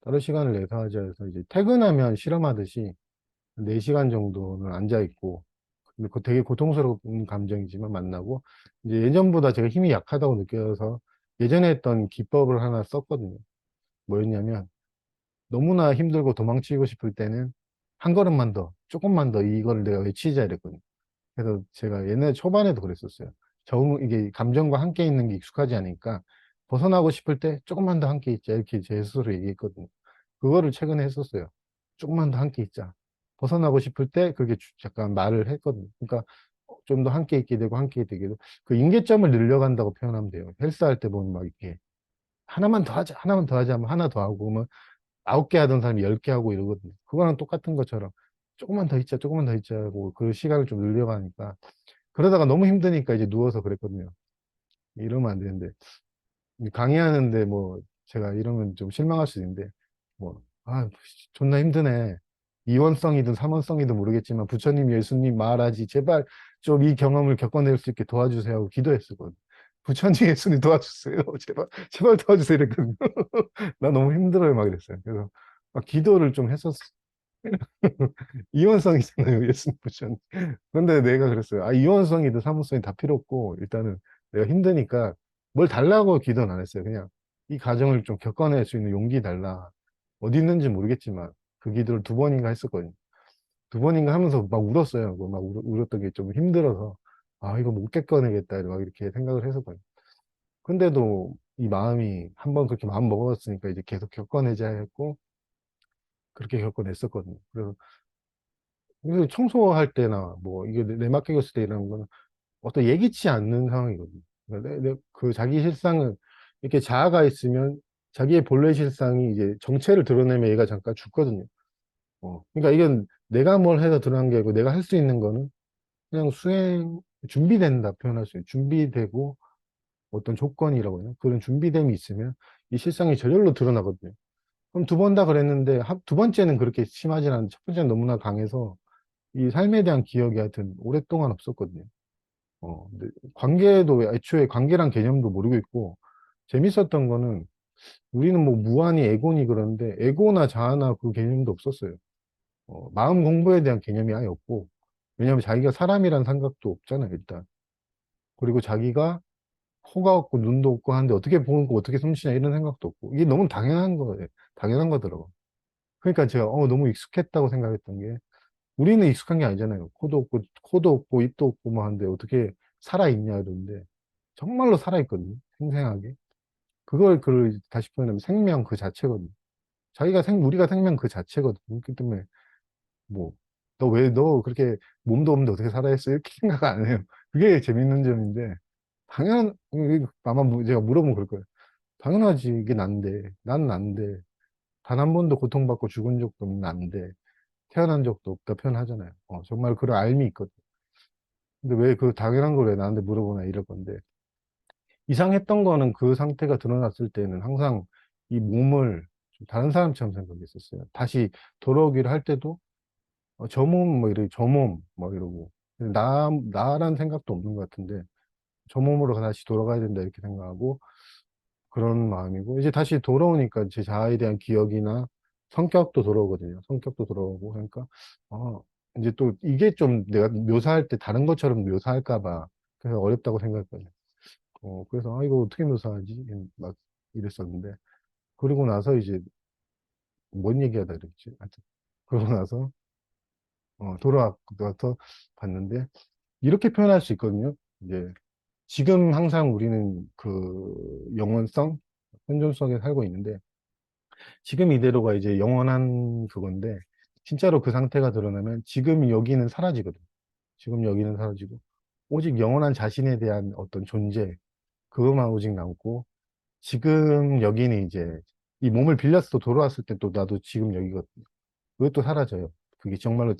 따로 시간을 내서 하자 해서 이제 퇴근하면 실험하듯이 4시간 정도는 앉아 있고 근데 되게 고통스러운 감정이지만 만나고 이제 예전보다 제가 힘이 약하다고 느껴서 예전에 했던 기법을 하나 썼거든요. 뭐였냐면, 너무나 힘들고 도망치고 싶을 때는 한 걸음만 더, 조금만 더 이거를 내가 외치자 이랬거든요. 그래서 제가 옛날 초반에도 그랬었어요. 이게 감정과 함께 있는 게 익숙하지 않으니까 벗어나고 싶을 때 조금만 더 함께 있자 이렇게 제 스스로 얘기했거든요. 그거를 최근에 했었어요. 조금만 더 함께 있자. 벗어나고 싶을 때 그렇게 잠깐 말을 했거든요. 그러니까 좀 더 함께 있게 되고 함께 있게 되고 그 임계점을 늘려간다고 표현하면 돼요. 헬스할 때 보면 막 이렇게 하나만 더 하자, 하나만 더 하자 하면 하나 더 하고 그러면 9개 하던 사람이 10개 하고 이러거든요. 그거랑 똑같은 것처럼 조금만 더 있자, 조금만 더 있자 하고 그 시간을 좀 늘려가니까 그러다가 너무 힘드니까 이제 누워서 그랬거든요. 이러면 안 되는데 강의하는데 뭐 제가 이러면 좀 실망할 수 있는데 뭐 존나 힘드네. 이원성이든 삼원성이든 모르겠지만 부처님 예수님 말하지 제발 좀 이 경험을 겪어낼 수 있게 도와주세요 하고 기도했었거든. 부처님 예수님 도와주세요. 제발 제발 도와주세요 이랬거든요. 나 너무 힘들어요 막 이랬어요. 그래서 막 기도를 좀 했었어. 이원성이잖아요 예수님 부처님. 근데 내가 그랬어요. 이원성이든 사무성이 다 필요 없고, 일단은 내가 힘드니까 뭘 달라고 기도는 안 했어요. 그냥 이 과정을 좀 겪어낼 수 있는 용기 달라. 어디 있는지 모르겠지만, 그 기도를 2번인가 했었거든요. 2번인가 하면서 막 울었어요. 그거 막 울었던 게 좀 힘들어서, 이거 못 겪어내겠다. 막 이렇게 생각을 했었거든요. 근데도 이 마음이 한번 그렇게 마음 먹었으니까 이제 계속 겪어내자 했고, 그렇게 겪어냈었거든요. 그래서 청소할 때나 뭐 이게 내 맡겨졌을 때 이런 거는 어떤 예기치 않는 상황이거든요. 그러니까 그 자기 실상은 이렇게 자아가 있으면 자기의 본래 실상이 이제 정체를 드러내면 얘가 잠깐 죽거든요. 그러니까 이건 내가 뭘 해서 드러난 게 아니고 내가 할 수 있는 거는 그냥 준비된다 표현할 수 있어요. 준비되고 어떤 조건이라고 해요. 그런 준비됨이 있으면 이 실상이 저절로 드러나거든요. 그럼 2번 다 그랬는데 2번째는 그렇게 심하진 않은데 첫 번째는 너무나 강해서 이 삶에 대한 기억이 하여튼 오랫동안 없었거든요. 근데 관계도 애초에 관계란 개념도 모르고 있고, 재밌었던 거는 우리는 뭐 무한히 에고니 그러는데, 에고나 자아나 그 개념도 없었어요. 마음 공부에 대한 개념이 아예 없고, 왜냐하면 자기가 사람이란 생각도 없잖아요, 일단. 그리고 자기가 코가 없고 눈도 없고 하는데 어떻게 보고 어떻게 숨쉬냐 이런 생각도 없고, 이게 너무 당연한 거예요. 당연한 거더라고. 그러니까 제가 너무 익숙했다고 생각했던 게, 우리는 익숙한 게 아니잖아요. 코도 없고, 입도 없고, 뭐 하는데 어떻게 살아있냐, 이러는데, 정말로 살아있거든요. 생생하게. 다시 표현하면 생명 그 자체거든요. 우리가 생명 그 자체거든요. 그렇기 때문에, 뭐, 너 그렇게 몸도 없는데 어떻게 살아있어? 이렇게 생각 안 해요. 그게 재밌는 점인데, 아마 제가 물어보면 그럴 거예요. 당연하지. 이게 난데. 난 난데. 단 한 번도 고통받고 죽은 적도 없는 난데. 태어난 적도 없다 표현하잖아요. 정말 그런 알미 있거든. 근데 왜 그 당연한 걸 왜 나한테 물어보나 이럴 건데. 이상했던 거는 그 상태가 드러났을 때는 항상 이 몸을 좀 다른 사람처럼 생각했었어요. 다시 돌아오기를 할 때도 저 몸, 뭐 이러고, 저 몸, 뭐 이러고. 나란 생각도 없는 것 같은데, 저 몸으로 다시 돌아가야 된다 이렇게 생각하고, 그런 마음이고, 이제 다시 돌아오니까 제 자아에 대한 기억이나 성격도 돌아오거든요. 성격도 돌아오고, 그러니까, 이제 또 이게 좀 내가 묘사할 때 다른 것처럼 묘사할까 봐, 그래서 어렵다고 생각했거든요. 그래서, 이거 어떻게 묘사하지? 막 이랬었는데, 그러고 나서 이제, 뭔 얘기하다 그랬지? 하여튼, 그러고 나서, 돌아와서 봤는데, 이렇게 표현할 수 있거든요. 이제, 지금 항상 우리는 그 영원성, 현존성에 살고 있는데, 지금 이대로가 이제 영원한 그건데, 진짜로 그 상태가 드러나면 지금 여기는 사라지거든. 지금 여기는 사라지고, 오직 영원한 자신에 대한 어떤 존재, 그것만 오직 남고, 지금 여기는 이제 이 몸을 빌려서 돌아왔을 때 또 나도 지금 여기거든요. 그것도 사라져요. 그게 정말로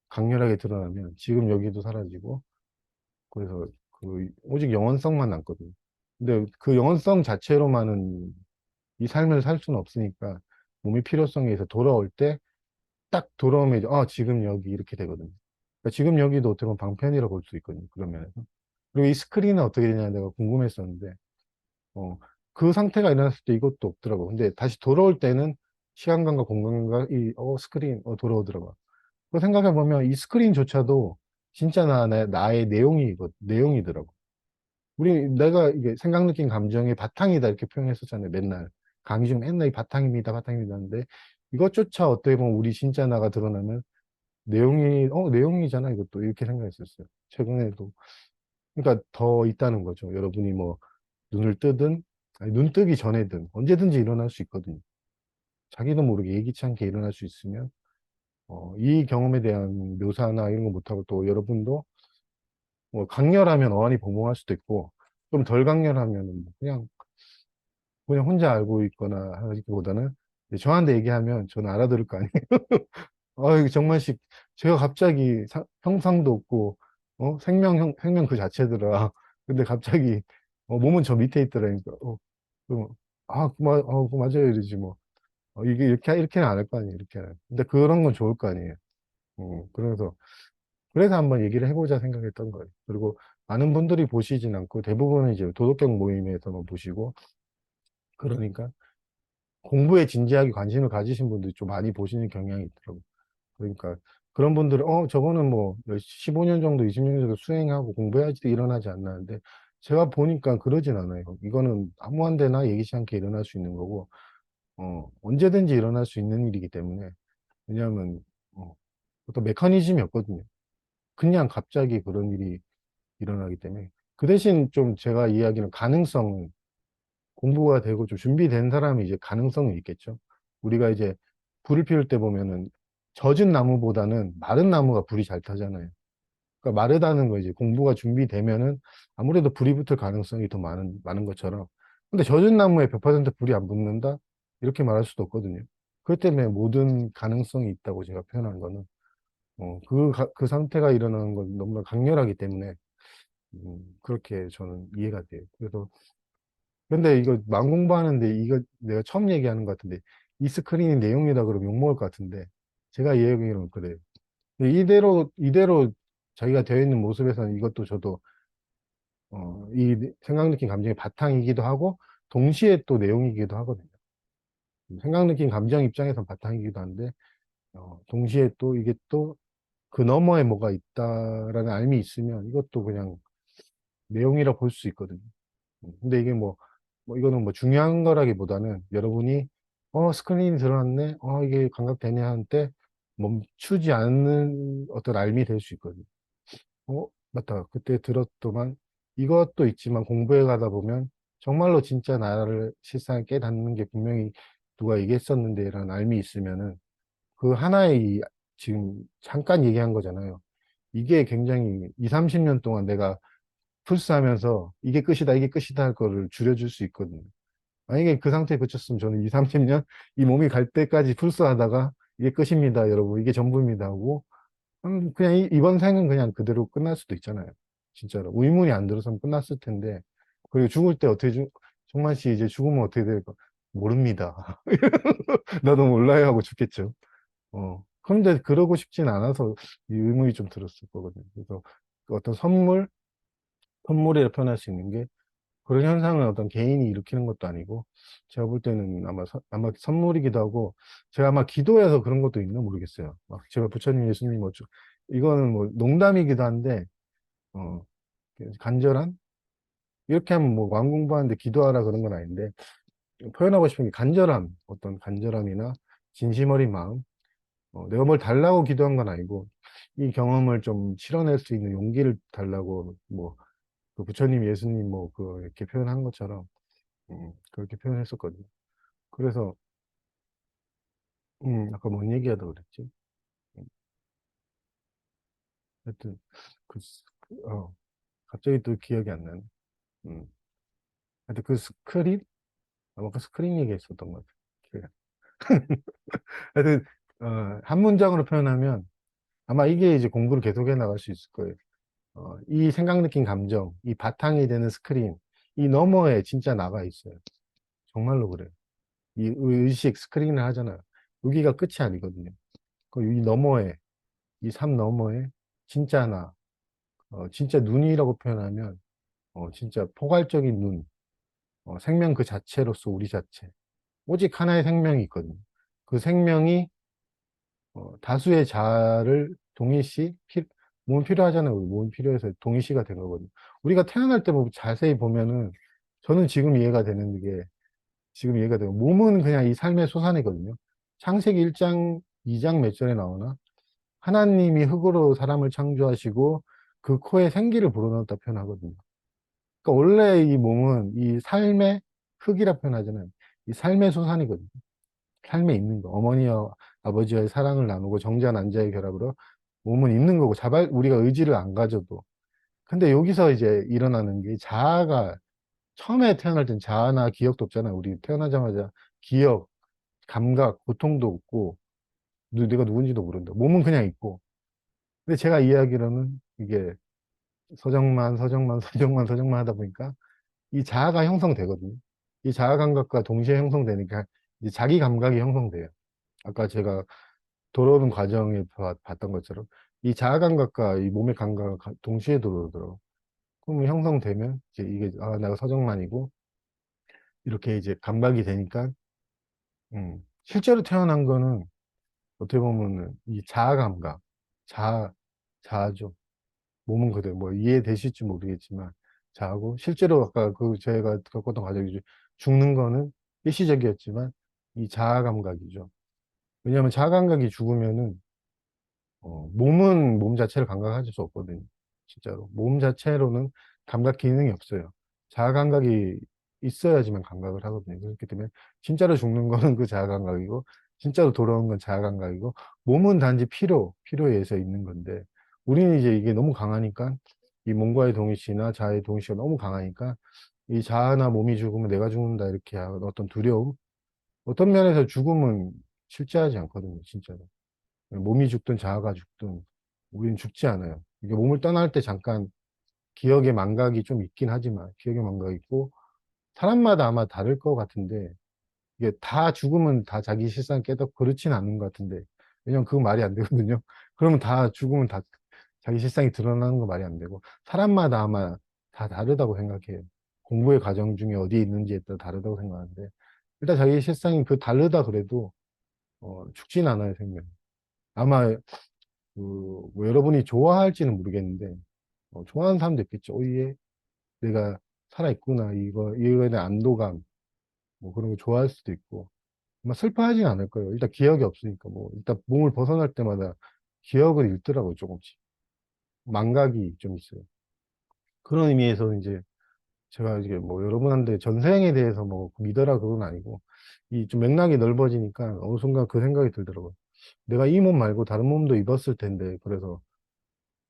강렬하게 드러나면 지금 여기도 사라지고, 그래서 그 오직 영원성만 남거든요. 근데 그 영원성 자체로만은 이 삶을 살 수는 없으니까 몸의 필요성에 의해서 돌아올 때 딱 돌아오면 이제 지금 여기 이렇게 되거든요. 그러니까 지금 여기도 어떻게 보면 방편이라고 볼 수 있거든요. 그런 면에서. 그리고 이 스크린은 어떻게 되냐 내가 궁금했었는데 어, 그 상태가 일어났을 때 이것도 없더라고. 근데 다시 돌아올 때는 시간감과 공간과 스크린 돌아오더라고. 그 생각해보면 이 스크린조차도 진짜 나의 내용이더라고. 내가 이게 생각, 느낀 감정의 바탕이다 이렇게 표현했었잖아요. 맨날. 강의 중 맨날 이 바탕입니다, 바탕입니다 하는데 이것조차 어떻게 보면 우리 진짜 나가 드러나면 내용이잖아, 이것도. 이렇게 생각했었어요. 최근에도. 그러니까 더 있다는 거죠. 여러분이 뭐 눈을 뜨든, 아니, 눈 뜨기 전에든 언제든지 일어날 수 있거든요. 자기도 모르게 예기치 않게 일어날 수 있으면, 이 경험에 대한 묘사나 이런 거 못하고 또 여러분도 뭐 강렬하면 어안이 벙벙할 수도 있고, 좀 덜 강렬하면 그냥 혼자 알고 있거나 하기보다는 저한테 얘기하면 저는 알아들을 거 아니에요. 이거 정말씩 제가 갑자기 형상도 없고 생명 그 자체더라. 근데 갑자기 몸은 저 밑에 있더라니까. 그럼 그거 맞아요 이러지 뭐. 이게 이렇게는 안 할 거 아니에요. 이렇게. 근데 그런 건 좋을 거 아니에요. 그래서 한번 얘기를 해보자 생각했던 거예요. 그리고 많은 분들이 보시진 않고 대부분은 이제 도덕경 모임에서만 보시고, 그러니까 공부에 진지하게 관심을 가지신 분들이 좀 많이 보시는 경향이 있더라고요. 그러니까 그런 분들은 저거는 뭐 15년 정도 20년 정도 수행하고 공부해야지 일어나지 않나는데, 제가 보니까 그러진 않아요. 이거는 아무 한 데나 예기치 않게 일어날 수 있는 거고 언제든지 일어날 수 있는 일이기 때문에. 왜냐하면 어, 어떤 메커니즘이 없거든요. 그냥 갑자기 그런 일이 일어나기 때문에. 그 대신 좀 제가 이야기는 가능성, 공부가 되고 좀 준비된 사람이 이제 가능성이 있겠죠. 우리가 이제 불을 피울 때 보면은 젖은 나무보다는 마른 나무가 불이 잘 타잖아요. 그러니까 마르다는 거, 이제 공부가 준비되면은 아무래도 불이 붙을 가능성이 더 많은 것처럼. 근데 젖은 나무에 100% 불이 안 붙는다? 이렇게 말할 수도 없거든요. 그렇기 때문에 모든 가능성이 있다고 제가 표현한 거는, 그 상태가 일어나는 건 너무나 강렬하기 때문에, 그렇게 저는 이해가 돼요. 그래서 근데 이거 망공부하는데 이거 내가 처음 얘기하는 것 같은데, 이 스크린이 내용이다 그러면 욕먹을 것 같은데, 제가 이야기로는 그래요. 근데 이대로 자기가 되어 있는 모습에서는 이것도 저도 이 생각 느낀 감정의 바탕이기도 하고 동시에 또 내용이기도 하거든요. 생각 느낀 감정 입장에선 바탕이기도 한데 동시에 또 이게 또 그 너머에 뭐가 있다라는 알미 있으면 이것도 그냥 내용이라 볼 수 있거든요. 근데 이게 이거는 뭐 중요한 거라기보다는 여러분이 스크린이 드러났네, 이게 감각되네 할 때 멈추지 않는 어떤 알미 될 수 있거든요. 맞다. 그때 들었더만 이것도 있지만 공부해 가다 보면 정말로 진짜 나를 실상을 깨닫는 게 분명히 누가 얘기했었는데 라는 알미 있으면은 그 하나의 지금 잠깐 얘기한 거잖아요. 이게 굉장히 2, 30년 동안 내가 풀스하면서 이게 끝이다, 이게 끝이다 할 거를 줄여줄 수 있거든요. 만약에 그 상태에 그쳤으면 저는 2, 30년 이 몸이 갈 때까지 풀스하다가 이게 끝입니다, 여러분. 이게 전부입니다 하고 그냥 이번 생은 그냥 그대로 끝날 수도 있잖아요. 진짜로. 의문이 안 들어서면 끝났을 텐데. 그리고 죽을 때 정말 씨 이제 죽으면 어떻게 될까? 모릅니다. 나도 몰라요 하고 죽겠죠. 그런데 그러고 싶진 않아서 이 의문이 좀 들었을 거거든요. 그래서 그 어떤 선물이라 표현할 수 있는 게 그런 현상을 어떤 개인이 일으키는 것도 아니고, 제가 볼 때는 아마 선물이기도 하고, 제가 아마 기도해서 그런 것도 있나 모르겠어요. 막 제가 부처님, 예수님 이거는 뭐 농담이기도 한데, 어, 간절한? 이렇게 하면 뭐 왕 공부하는데 기도하라 그런 건 아닌데, 표현하고 싶은 게 간절함, 어떤 간절함이나 진심 어린 마음, 내가 뭘 달라고 기도한 건 아니고, 이 경험을 좀 실어낼 수 있는 용기를 달라고, 그 부처님, 예수님 이렇게 표현한 것처럼, 그렇게 표현했었거든요. 그래서, 아까 뭔 얘기하다 그랬지? 음, 하여튼, 갑자기 또 기억이 안 나네. 음, 하여튼 그 스크린? 아마 그 스크린 얘기했었던 것 같아요. 기억이 안 하여튼, 한 문장으로 표현하면 아마 이게 이제 공부를 계속해 나갈 수 있을 거예요. 이 생각 느낀 감정, 이 바탕이 되는 스크린, 이 너머에 진짜 나가 있어요. 정말로 그래요. 이 의식 스크린을 하잖아요. 여기가 끝이 아니거든요. 이 너머에, 이 삶 너머에 진짜 진짜 눈이라고 표현하면, 진짜 포괄적인 눈, 생명 그 자체로서 우리 자체. 오직 하나의 생명이 있거든요. 그 생명이 다수의 자아를 동일시 몸은 필요하잖아요. 우리 몸이 필요해서 동일시가 된 거거든요. 우리가 태어날 때 뭐 자세히 보면은 저는 지금 이해가 되는 게 지금 이해가 돼요. 몸은 그냥 이 삶의 소산이거든요. 창세기 1장, 2장 몇 절에 나오나? 하나님이 흙으로 사람을 창조하시고 그 코에 생기를 불어넣었다 표현하거든요. 그러니까 원래 이 몸은 이 삶의 흙이라 표현하잖아요. 이 삶의 소산이거든요. 삶에 있는 거. 어머니와 아버지와의 사랑을 나누고 정자 난자의 결합으로 몸은 있는 거고 우리가 의지를 안 가져도. 근데 여기서 이제 일어나는 게 자아가 처음에 태어날 땐 자아나 기억도 없잖아요. 우리 태어나자마자 기억, 감각, 고통도 없고 내가 누군지도 모른다. 몸은 그냥 있고. 근데 제가 이야기로는 이게 서정만 하다 보니까 이 자아가 형성되거든요. 이 자아 감각과 동시에 형성되니까 이제 자기 감각이 형성돼요. 아까 제가 돌아오는 과정에 봤던 것처럼 이 자아 감각과 이 몸의 감각이 동시에 들어오더라고요. 그러면 형성되면 이제 이게 아 내가 서정만이고 이렇게 이제 감각이 되니까 실제로 태어난 거는 어떻게 보면은 이 자아 감각, 자아, 자아죠. 몸은 그대로 뭐 이해되실지 모르겠지만 자하고 실제로 아까 그 제가 겪었던 과정이죠. 죽는 거는 일시적이었지만 이 자아 감각이죠. 왜냐하면 자아 감각이 죽으면은 몸은 몸 자체를 감각할 수 없거든요. 진짜로 몸 자체로는 감각 기능이 없어요. 자아 감각이 있어야지만 감각을 하거든요. 그렇기 때문에 진짜로 죽는 거는 그 자아 감각이고 진짜로 돌아오는 건 자아 감각이고 몸은 단지 필요에 의해서 있는 건데 우리는 이제 이게 너무 강하니까 이 몸과의 동일시나 자아의 동일시가 너무 강하니까 이 자아나 몸이 죽으면 내가 죽는다 이렇게 하는 어떤 두려움 어떤 면에서 죽음은 실제하지 않거든요. 진짜로. 몸이 죽든 자아가 죽든 우리는 죽지 않아요. 이게 몸을 떠날 때 잠깐 기억의 망각이 좀 있긴 하지만 기억의 망각이 있고 사람마다 아마 다를 것 같은데 이게 다 죽으면 다 자기 실상 깨닫고 그렇진 않은 것 같은데 왜냐면 그거 말이 안 되거든요. 그러면 다 죽으면 다 자기 실상이 드러나는 거 말이 안 되고 사람마다 아마 다 다르다고 생각해요. 공부의 과정 중에 어디에 있는지에 따라 다르다고 생각하는데 일단 자기 실상이 그 다르다 그래도 죽진 않아요 생명. 아마 뭐 여러분이 좋아할지는 모르겠는데, 좋아하는 사람도 있겠죠. 얘 내가 살아있구나. 이거에 대한 안도감, 뭐 그런 거 좋아할 수도 있고, 아마 슬퍼하진 않을 거예요. 일단 기억이 없으니까, 뭐, 일단 몸을 벗어날 때마다 기억을 잃더라고요, 조금씩. 망각이 좀 있어요. 그런 의미에서 이제 제가 이제 뭐 여러분한테 전생에 대해서 뭐 믿어라 그건 아니고, 이 좀 맥락이 넓어지니까 어느 순간 그 생각이 들더라고요. 내가 이 몸 말고 다른 몸도 입었을 텐데, 그래서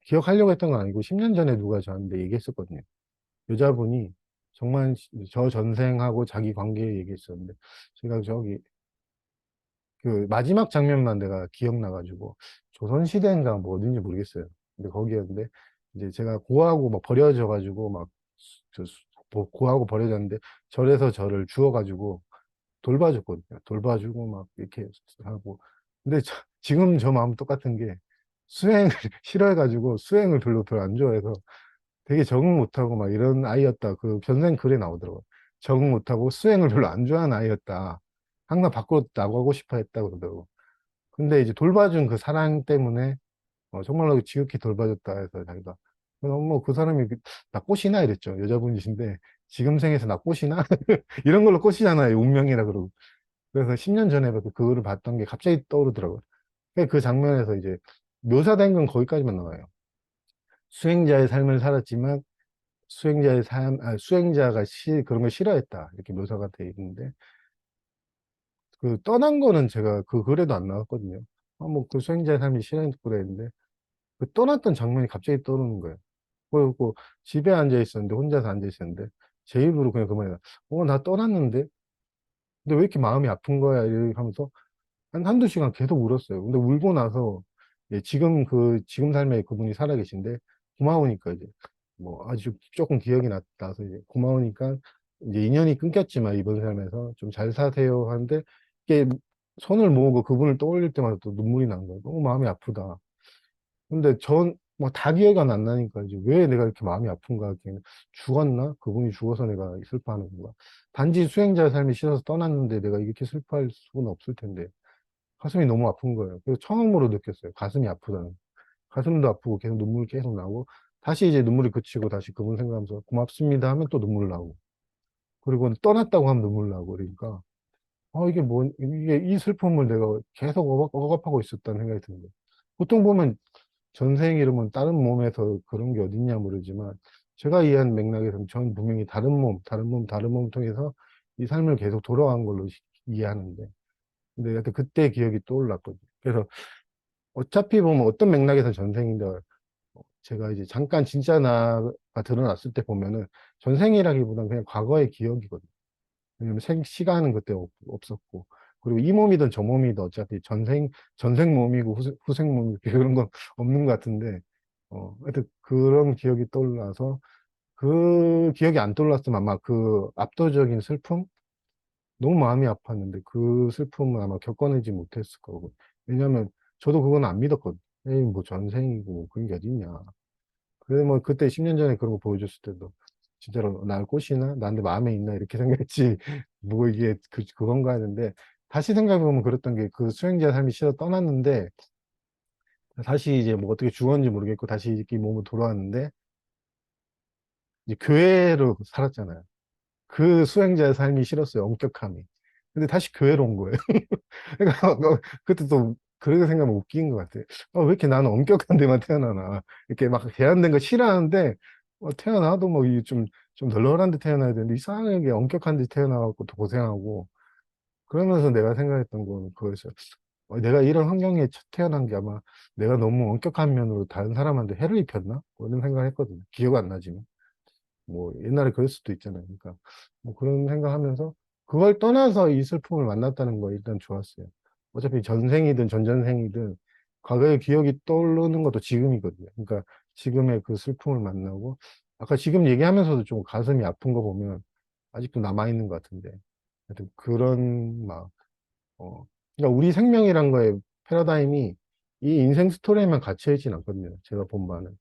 기억하려고 했던 건 아니고 10년 전에 누가 저한테 얘기했었거든요. 여자분이 정말 저 전생하고 자기 관계 얘기했었는데 제가 저기 그 마지막 장면만 내가 기억나가지고 조선시대인가 뭐 어딘지 모르겠어요. 근데 거기였는데 이제 제가 고아하고 막 버려져가지고 막 고아하고 버려졌는데 절에서 저를 주워가지고 돌봐줬거든요. 돌봐주고 막 이렇게 하고 근데 지금 저 마음 똑같은 게 수행을 싫어해가지고 수행을 별로 안 좋아해서 되게 적응 못하고 막 이런 아이였다. 그 변생 글에 나오더라고요. 적응 못하고 수행을 별로 안 좋아하는 아이였다. 항상 밖으로 나가고 싶어 했다 그러더라고. 근데 이제 돌봐준 그 사랑 때문에 정말로 지극히 돌봐줬다 해서 자기가 너무 그 사람이 나 꼬시나 이랬죠. 여자분이신데 지금 생에서 나 꼬시나? 이런 걸로 꼬시잖아요. 운명이라 그러고. 그래서 10년 전에 그거를 봤던 게 갑자기 떠오르더라고요. 그 장면에서 이제 묘사된 건 거기까지만 나와요. 수행자의 삶을 살았지만 수행자가 그런 걸 싫어했다. 이렇게 묘사가 돼 있는데, 그 떠난 거는 제가 그 글에도 안 나왔거든요. 뭐 그 수행자의 삶이 싫어했고 그랬는데, 그 떠났던 장면이 갑자기 떠오르는 거예요. 그리고 집에 앉아 있었는데, 혼자서 앉아 있었는데, 제 입으로 그냥 그 말이야. 나 떠났는데? 근데 왜 이렇게 마음이 아픈 거야? 이렇게 하면서 한두 시간 계속 울었어요. 근데 울고 나서, 예, 지금 삶에 그분이 살아계신데, 고마우니까 이제, 뭐, 아주 조금 기억이 나서 이제, 고마우니까, 이제 인연이 끊겼지만, 이번 삶에서 좀 잘 사세요 하는데, 이게 손을 모으고 그분을 떠올릴 때마다 또 눈물이 난 거예요. 너무 마음이 아프다. 근데 뭐, 다 기회가 안 나니까, 이제, 왜 내가 이렇게 마음이 아픈가, 죽었나? 그분이 죽어서 내가 슬퍼하는 건가? 단지 수행자의 삶이 싫어서 떠났는데, 내가 이렇게 슬퍼할 수는 없을 텐데. 가슴이 너무 아픈 거예요. 그래서 처음으로 느꼈어요. 가슴이 아프다는. 가슴도 아프고 계속 눈물이 계속 나고 다시 이제 눈물이 그치고 다시 그분 생각하면서 고맙습니다 하면 또 눈물 나고 그리고 떠났다고 하면 눈물 나고 그러니까 이게 이게 이 슬픔을 내가 계속 억압하고 있었다는 생각이 드는 거예요. 보통 보면 전생 이러면 다른 몸에서 그런 게 어딨냐 모르지만 제가 이해한 맥락에서는 전 분명히 다른 몸 통해서 이 삶을 계속 돌아간 걸로 이해하는데 근데 하여튼 그때 기억이 떠올랐거든요. 그래서 어차피 보면 어떤 맥락에서 전생인데 제가 이제 잠깐 진짜 나가 드러났을 때 보면은 전생이라기보다는 그냥 과거의 기억이거든요. 왜냐면 시간은 그때 없었고 그리고 이 몸이든 저 몸이든 어차피 전생 몸이고 후생 몸이고 그런 건 없는 것 같은데 하여튼 그런 기억이 떠올라서 그 기억이 안 떠올랐으면 아마 그 압도적인 슬픔 너무 마음이 아팠는데 그 슬픔은 아마 겪어내지 못했을 거고 왜냐면 저도 그건 안 믿었거든. 에이 뭐 전생이고 뭐 그런 게 어딨냐. 그래 뭐 그때 10년 전에 그런 거 보여줬을 때도 진짜로 날 꽃이나 나한테 마음에 있나 이렇게 생각했지 뭐 이게 그건가 했는데 다시 생각해보면 그랬던 게 그 수행자 삶이 싫어 떠났는데 다시 이제 뭐 어떻게 죽었는지 모르겠고 다시 이 몸으로 돌아왔는데 이제 교회로 살았잖아요. 그 수행자의 삶이 싫었어요. 엄격함이. 근데 다시 교회로 온 거예요. 그러니까 그때 또 그렇게 생각하면 웃긴 것 같아요. 왜 이렇게 나는 엄격한 데만 태어나나. 이렇게 막 제한된 거 싫어하는데 태어나도 뭐 좀 널널한 데 태어나야 되는데 이상하게 엄격한 데 태어나갖고 또 고생하고 그러면서 내가 생각했던 건 그거였어요. 내가 이런 환경에 태어난 게 아마 내가 너무 엄격한 면으로 다른 사람한테 해를 입혔나? 뭐 이런 생각을 했거든요. 기억 안 나지만. 뭐 옛날에 그럴 수도 있잖아요. 그러니까 뭐 그런 생각하면서 그걸 떠나서 이 슬픔을 만났다는 거 일단 좋았어요. 어차피 전생이든 전전생이든 과거의 기억이 떠오르는 것도 지금이거든요. 그러니까 지금의 그 슬픔을 만나고 아까 지금 얘기하면서도 좀 가슴이 아픈 거 보면 아직도 남아있는 것 같은데 하여튼 그런 막 그러니까 우리 생명이란 거에 패러다임이 이 인생 스토리에만 갇혀 있진 않거든요. 제가 본 바는.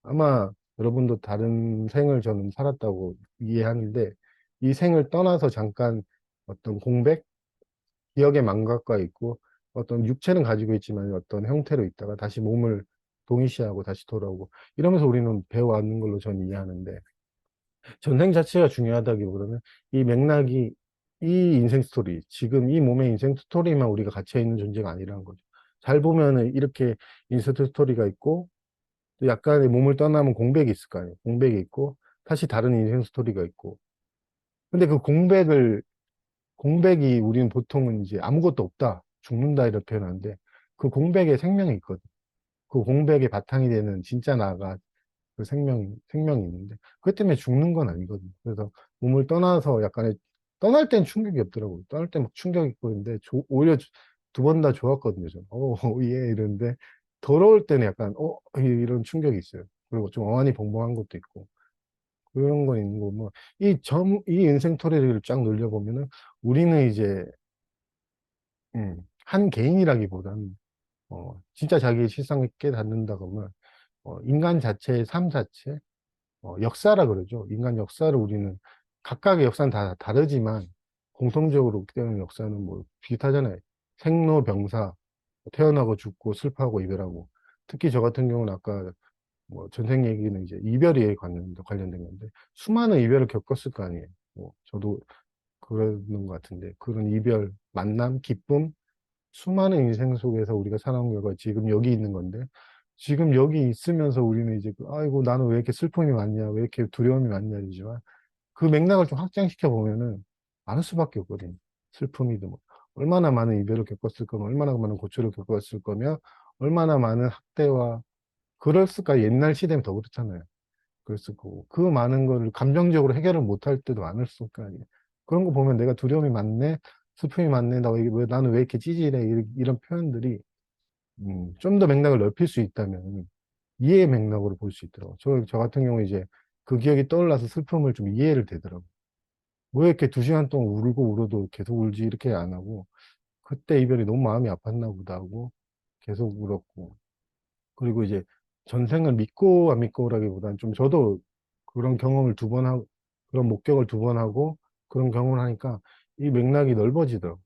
아마 여러분도 다른 생을 저는 살았다고 이해하는데 이 생을 떠나서 잠깐 어떤 공백, 기억의 망각과 있고 어떤 육체는 가지고 있지만 어떤 형태로 있다가 다시 몸을 동일시하고 다시 돌아오고 이러면서 우리는 배워왔는 걸로 저는 이해하는데 전생 자체가 중요하다기보다는 이 맥락이 이 인생 스토리, 지금 이 몸의 인생 스토리만 우리가 갇혀 있는 존재가 아니라는 거죠. 잘 보면은 이렇게 인생 스토리가 있고 또 약간의 몸을 떠나면 공백이 있을 거 아니에요. 공백이 있고, 다시 다른 인생 스토리가 있고. 근데 그 공백이 우리는 보통은 이제 아무것도 없다, 죽는다 이렇게 표현하는데, 그 공백에 생명이 있거든. 그 공백의 바탕이 되는 진짜 나가 그 생명이 있는데, 그것 때문에 죽는 건 아니거든. 그래서 몸을 떠나서 약간의, 떠날 땐 충격이 없더라고요. 떠날 땐 막 충격이 있고, 근데 오히려 두 번 다 좋았거든요. 저는. 예, 이러는데, 더러울 때는 약간, 이런 충격이 있어요. 그리고 좀 어안이 벙벙한 것도 있고, 그런 건 있는 거고, 뭐, 이 인생 토레를 쫙 놀려보면은, 우리는 이제, 한 개인이라기보다는, 진짜 자기의 실상을 깨닫는다고 하면, 인간 자체의 삶 자체, 역사라 그러죠. 인간 역사를 우리는 각각의 역사는 다 다르지만 공통적으로 때는 역사는 뭐 비슷하잖아요. 생로병사, 태어나고 죽고 슬퍼하고 이별하고. 특히 저 같은 경우는 아까 뭐 전생 얘기는 이제 이별에 관련된 건데 수많은 이별을 겪었을 거 아니에요. 뭐 저도 그러는 것 같은데 그런 이별, 만남, 기쁨, 수많은 인생 속에서 우리가 살아온 결과 지금 여기 있는 건데, 지금 여기 있으면서 우리는 이제, 아이고, 나는 왜 이렇게 슬픔이 많냐, 왜 이렇게 두려움이 많냐, 이지만, 그 맥락을 좀 확장시켜 보면은, 많을 수밖에 없거든요. 슬픔이든 뭐. 얼마나 많은 이별을 겪었을 거면, 얼마나 많은 고초를 겪었을 거며, 얼마나 많은 학대와, 그랬을까, 옛날 시대면 더 그렇잖아요. 그랬을 거고, 그 많은 거를 감정적으로 해결을 못할 때도 많을 거 아니에요. 그런 거 보면 내가 두려움이 많네, 슬픔이 많네, 나는 왜 이렇게 찌질해, 이런 표현들이, 좀 더 맥락을 넓힐 수 있다면, 이해의 맥락으로 볼 수 있더라고요. 저 같은 경우 이제 그 기억이 떠올라서 슬픔을 좀 이해를 되더라고요. 왜 이렇게 2시간 동안 울고 울어도 계속 울지, 이렇게 안 하고, 그때 이별이 너무 마음이 아팠나 보다 하고, 계속 울었고, 그리고 이제 전생을 믿고 안 믿고라기보다는 좀 저도 그런 경험을 2번 하고, 그런 목격을 2번 하고, 그런 경험을 하니까 이 맥락이 넓어지더라고요.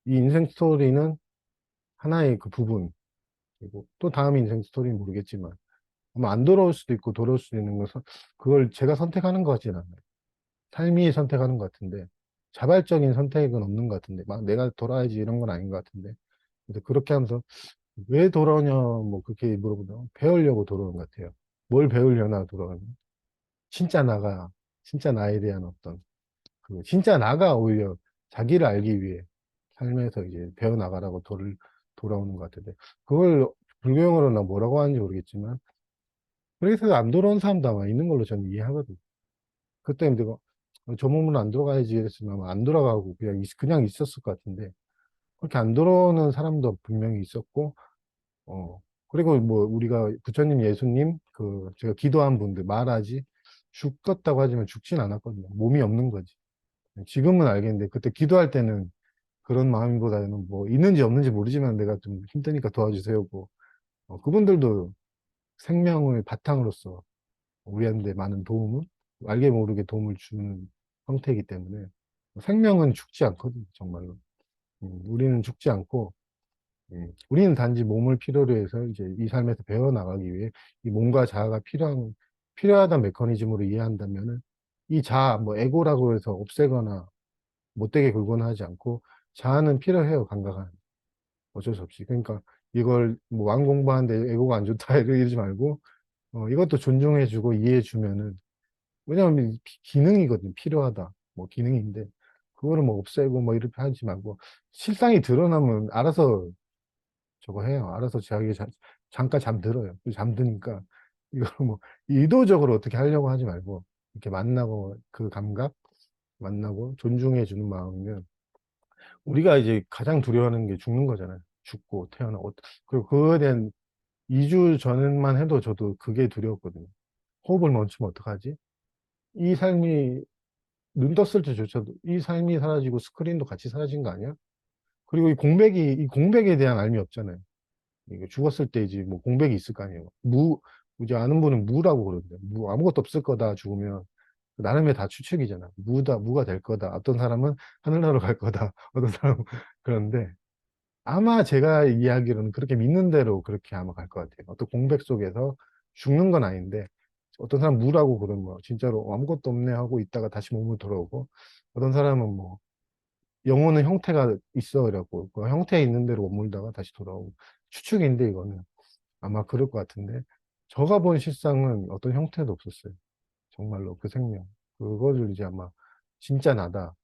이 인생 스토리는 하나의 그 부분, 그리고 또 다음 인생 스토리는 모르겠지만 아마 안 돌아올 수도 있고 돌아올 수도 있는 것은 그걸 제가 선택하는 것 같지는 않아요. 삶이 선택하는 것 같은데 자발적인 선택은 없는 것 같은데 막 내가 돌아야지 이런 건 아닌 것 같은데 그래서 그렇게 하면서 왜 돌아오냐 뭐 그렇게 물어보면 배우려고 돌아오는 것 같아요. 뭘 배우려나 돌아오는 진짜 나가 진짜 나에 대한 어떤 그 진짜 나가 오히려 자기를 알기 위해 삶에서 이제 배워나가라고 돌아오는 것 같은데 그걸 불교용어로 나 뭐라고 하는지 모르겠지만 그래서 안 돌아온 사람도 아마 있는 걸로 저는 이해하거든요. 그때 내가 저 몸으로 안 돌아가야지 이랬으면 아마 안 돌아가고 그냥 있었을 것 같은데 그렇게 안 돌아오는 사람도 분명히 있었고 그리고 뭐 우리가 부처님, 예수님 그 제가 기도한 분들 말하지 죽었다고 하지만 죽진 않았거든요. 몸이 없는 거지. 지금은 알겠는데 그때 기도할 때는 그런 마음보다는 뭐 있는지 없는지 모르지만 내가 좀 힘드니까 도와주세요고 그분들도 생명을 바탕으로서 우리한테 많은 도움을 알게 모르게 도움을 주는 형태이기 때문에 생명은 죽지 않거든요, 정말로. 우리는 죽지 않고 우리는 단지 몸을 필요로 해서 이제 이 삶에서 배워나가기 위해 이 몸과 자아가 필요하다는 메커니즘으로 이해한다면은 이 자아, 뭐 에고라고 해서 없애거나 못되게 굴거나 하지 않고 자아는 필요해요, 강각한. 어쩔 수 없이. 그러니까 이걸 뭐 왕 공부하는데 에고가 안 좋다 이러지 말고 이것도 존중해주고 이해해주면은 왜냐하면 기능이거든요. 필요하다. 뭐 기능인데 그거를 뭐 없애고 뭐 이렇게 하지 말고 실상이 드러나면 알아서 저거 해요. 알아서 자기 잠깐 잠들어요. 잠드니까 이걸 뭐 의도적으로 어떻게 하려고 하지 말고 이렇게 만나고 그 감각 만나고 존중해주는 마음이면 우리가 이제 가장 두려워하는 게 죽는 거잖아요. 죽고 태어나고 그리고 그거에 대한 2주 전만 해도 저도 그게 두려웠거든요. 호흡을 멈추면 어떡하지? 이 삶이 눈 떴을 때조차도 이 삶이 사라지고 스크린도 같이 사라진 거 아니야? 그리고 이 공백에 대한 알미 없잖아요. 이게 죽었을 때 이제 뭐 공백이 있을 거 아니에요. 이제 아는 분은 무라고 그러는데, 아무것도 없을 거다, 죽으면. 나름의 다 추측이잖아. 무가 될 거다. 어떤 사람은 하늘나라로 갈 거다. 어떤 사람은 그런데, 아마 제가 이야기로는 그렇게 믿는 대로 그렇게 아마 갈 것 같아요. 어떤 공백 속에서 죽는 건 아닌데, 어떤 사람 무라고 그러면 뭐 진짜로 아무것도 없네 하고 있다가 다시 몸으로 돌아오고, 어떤 사람은 뭐, 영혼은 형태가 있어. 그래갖고, 그 형태에 있는 대로 머물다가 다시 돌아오고. 추측인데, 이거는. 아마 그럴 것 같은데 저가 본 실상은 어떤 형태도 없었어요. 정말로 그 생명. 그거를 이제 아마 진짜 나다.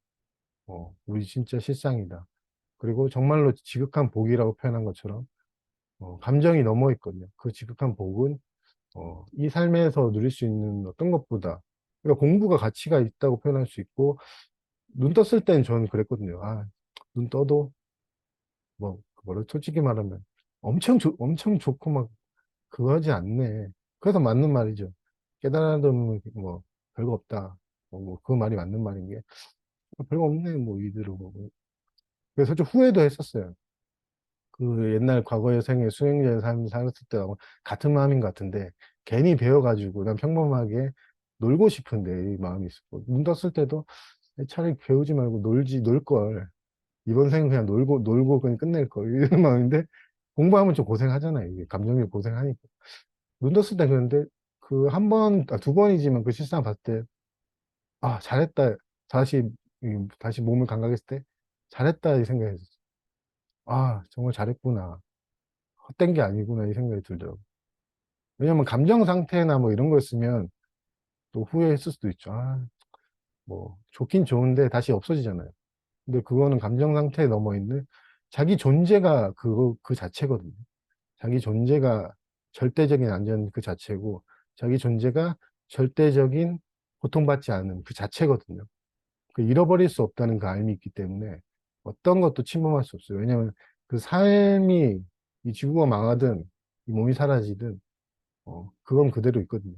우리 진짜 실상이다. 그리고 정말로 지극한 복이라고 표현한 것처럼 감정이 넘어 있거든요. 그 지극한 복은 이 삶에서 누릴 수 있는 어떤 것보다 그러니까 공부가 가치가 있다고 표현할 수 있고 눈 떴을 땐 저는 그랬거든요. 아, 눈 떠도 뭐를 솔직히 말하면 엄청 좋고 막 그거지 않네. 그래서 맞는 말이죠. 깨달아도 뭐 별거 없다. 그 말이 맞는 말인 게 별거 없네. 뭐 이대로 보고. 그래서 좀 후회도 했었어요. 그 옛날 과거의 생에 수행자의 삶을 살았을 때하고 같은 마음인 것 같은데 괜히 배워가지고 난 평범하게 놀고 싶은데 이 마음이 있었고 눈 떴을 때도 차라리 배우지 말고 놀 걸. 이번 생은 그냥 놀고 그냥 끝낼 걸. 이런 마음인데 공부하면 좀 고생하잖아요. 이게 감정이 고생하니까. 눈 떴을 때 그런데 그 한 번, 두 번이지만 그 실상 봤을 때, 아, 잘했다. 다시, 다시 몸을 감각했을 때, 잘했다. 이 생각이 들었어. 아, 정말 잘했구나. 헛된 게 아니구나. 이 생각이 들더라고. 왜냐면 감정 상태나 뭐 이런 거였으면 또 후회했을 수도 있죠. 아, 뭐, 좋긴 좋은데 다시 없어지잖아요. 근데 그거는 감정 상태에 넘어 있는 자기 존재가 그 자체거든요. 자기 존재가 절대적인 안전 그 자체고, 자기 존재가 절대적인 고통받지 않은 그 자체거든요. 그 잃어버릴 수 없다는 그 알미 있기 때문에 어떤 것도 침범할 수 없어요. 왜냐하면 그 삶이 이 지구가 망하든 이 몸이 사라지든 그건 그대로 있거든요.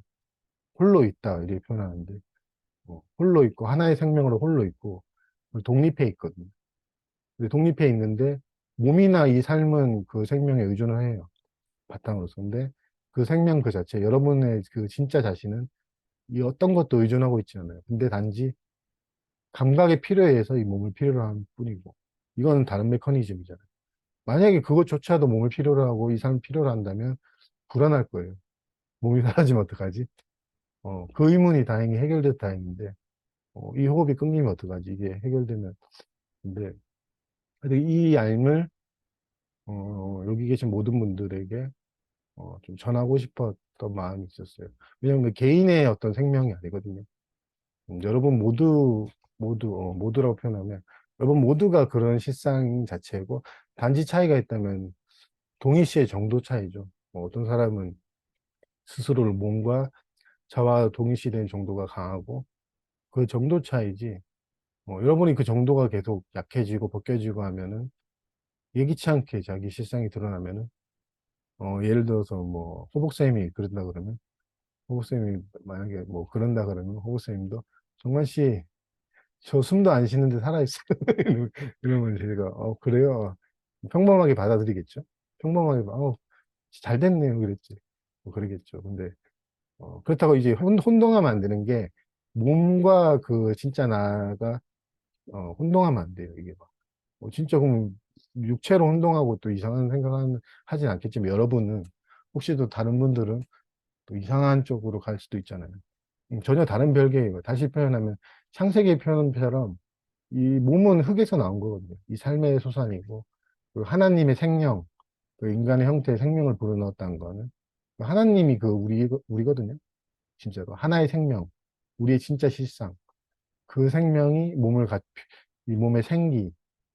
홀로 있다 이렇게 표현하는데 홀로 있고 하나의 생명으로 홀로 있고 독립해 있거든요. 근데 독립해 있는데 몸이나 이 삶은 그 생명에 의존을 해요. 바탕으로서. 근데 그 생명 그 자체, 여러분의 그 진짜 자신은 이 어떤 것도 의존하고 있지 않아요. 근데 단지 감각의 필요에 의해서 이 몸을 필요로 하는 뿐이고, 이건 다른 메커니즘이잖아요. 만약에 그것조차도 몸을 필요로 하고 이 삶을 필요로 한다면 불안할 거예요. 몸이 사라지면 어떡하지? 그 의문이 다행히 해결돼서 다행인데, 이 호흡이 끊기면 어떡하지? 이게 해결되면. 근데, 근데 이 얄을, 여기 계신 모든 분들에게, 좀 전하고 싶었던 마음이 있었어요. 왜냐면 개인의 어떤 생명이 아니거든요. 여러분 모두라고 표현하면, 여러분 모두가 그런 실상 자체고, 단지 차이가 있다면, 동일시의 정도 차이죠. 어떤 사람은 스스로를 몸과 저와 동일시된 정도가 강하고, 그 정도 차이지, 여러분이 그 정도가 계속 약해지고 벗겨지고 하면은, 예기치 않게 자기 실상이 드러나면은, 예를 들어서 뭐, 호복쌤이 그런다 그러면, 호복쌤이 만약에 뭐, 그런다 그러면, 호복쌤도, 정관 씨, 저 숨도 안 쉬는데 살아있어요. 이러면 제가, 그래요. 평범하게 받아들이겠죠? 평범하게, 잘 됐네요. 그랬지. 뭐 그러겠죠. 근데, 그렇다고 이제 혼동하면 안 되는 게, 몸과 그 진짜 나가, 혼동하면 안 돼요. 이게 막. 진짜 그럼 육체로 혼동하고 또 이상한 생각은 하진 않겠지만, 여러분은, 혹시 또 다른 분들은 또 이상한 쪽으로 갈 수도 있잖아요. 전혀 다른 별개예요. 다시 표현하면, 창세기 표현처럼, 이 몸은 흙에서 나온 거거든요. 이 삶의 소산이고, 그 하나님의 생명, 그 인간의 형태의 생명을 불어넣었다는 거는, 하나님이 우리거든요. 진짜로. 하나의 생명, 우리의 진짜 실상. 그 생명이 이 몸의 생기,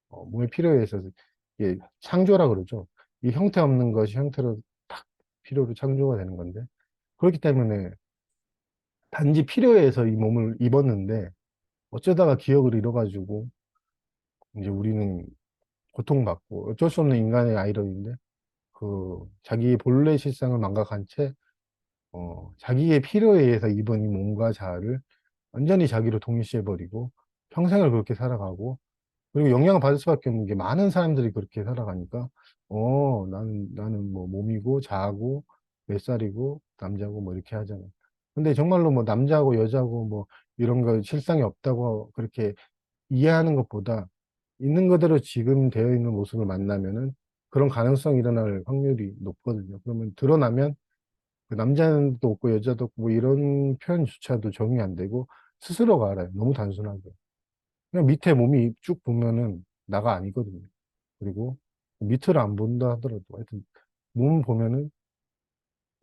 몸의 필요에 의해서, 이게 창조라 그러죠. 이 형태 없는 것이 형태로 딱 필요로 창조가 되는 건데, 그렇기 때문에 단지 필요에 의해서 이 몸을 입었는데, 어쩌다가 기억을 잃어가지고, 이제 우리는 고통받고, 어쩔 수 없는 인간의 아이러니인데, 자기의 본래 실상을 망각한 채, 자기의 필요에 의해서 입은 이 몸과 자아를 완전히 자기로 동일시해버리고, 평생을 그렇게 살아가고, 그리고 영향을 받을 수밖에 없는 게 많은 사람들이 그렇게 살아가니까, 나는 뭐 몸이고, 자아고, 몇 살이고, 남자고, 뭐 이렇게 하잖아요. 근데 정말로 뭐 남자고, 여자고, 뭐 이런 거 실상이 없다고 그렇게 이해하는 것보다 있는 그대로 지금 되어 있는 모습을 만나면은 그런 가능성이 일어날 확률이 높거든요. 그러면 드러나면 그 남자도 없고 여자도 없고 뭐 이런 표현조차도 적용이 안 되고 스스로가 알아요. 너무 단순하게. 그냥 밑에 몸이 쭉 보면은 나가 아니거든요. 그리고 밑을 안 본다 하더라도 하여튼 몸 보면은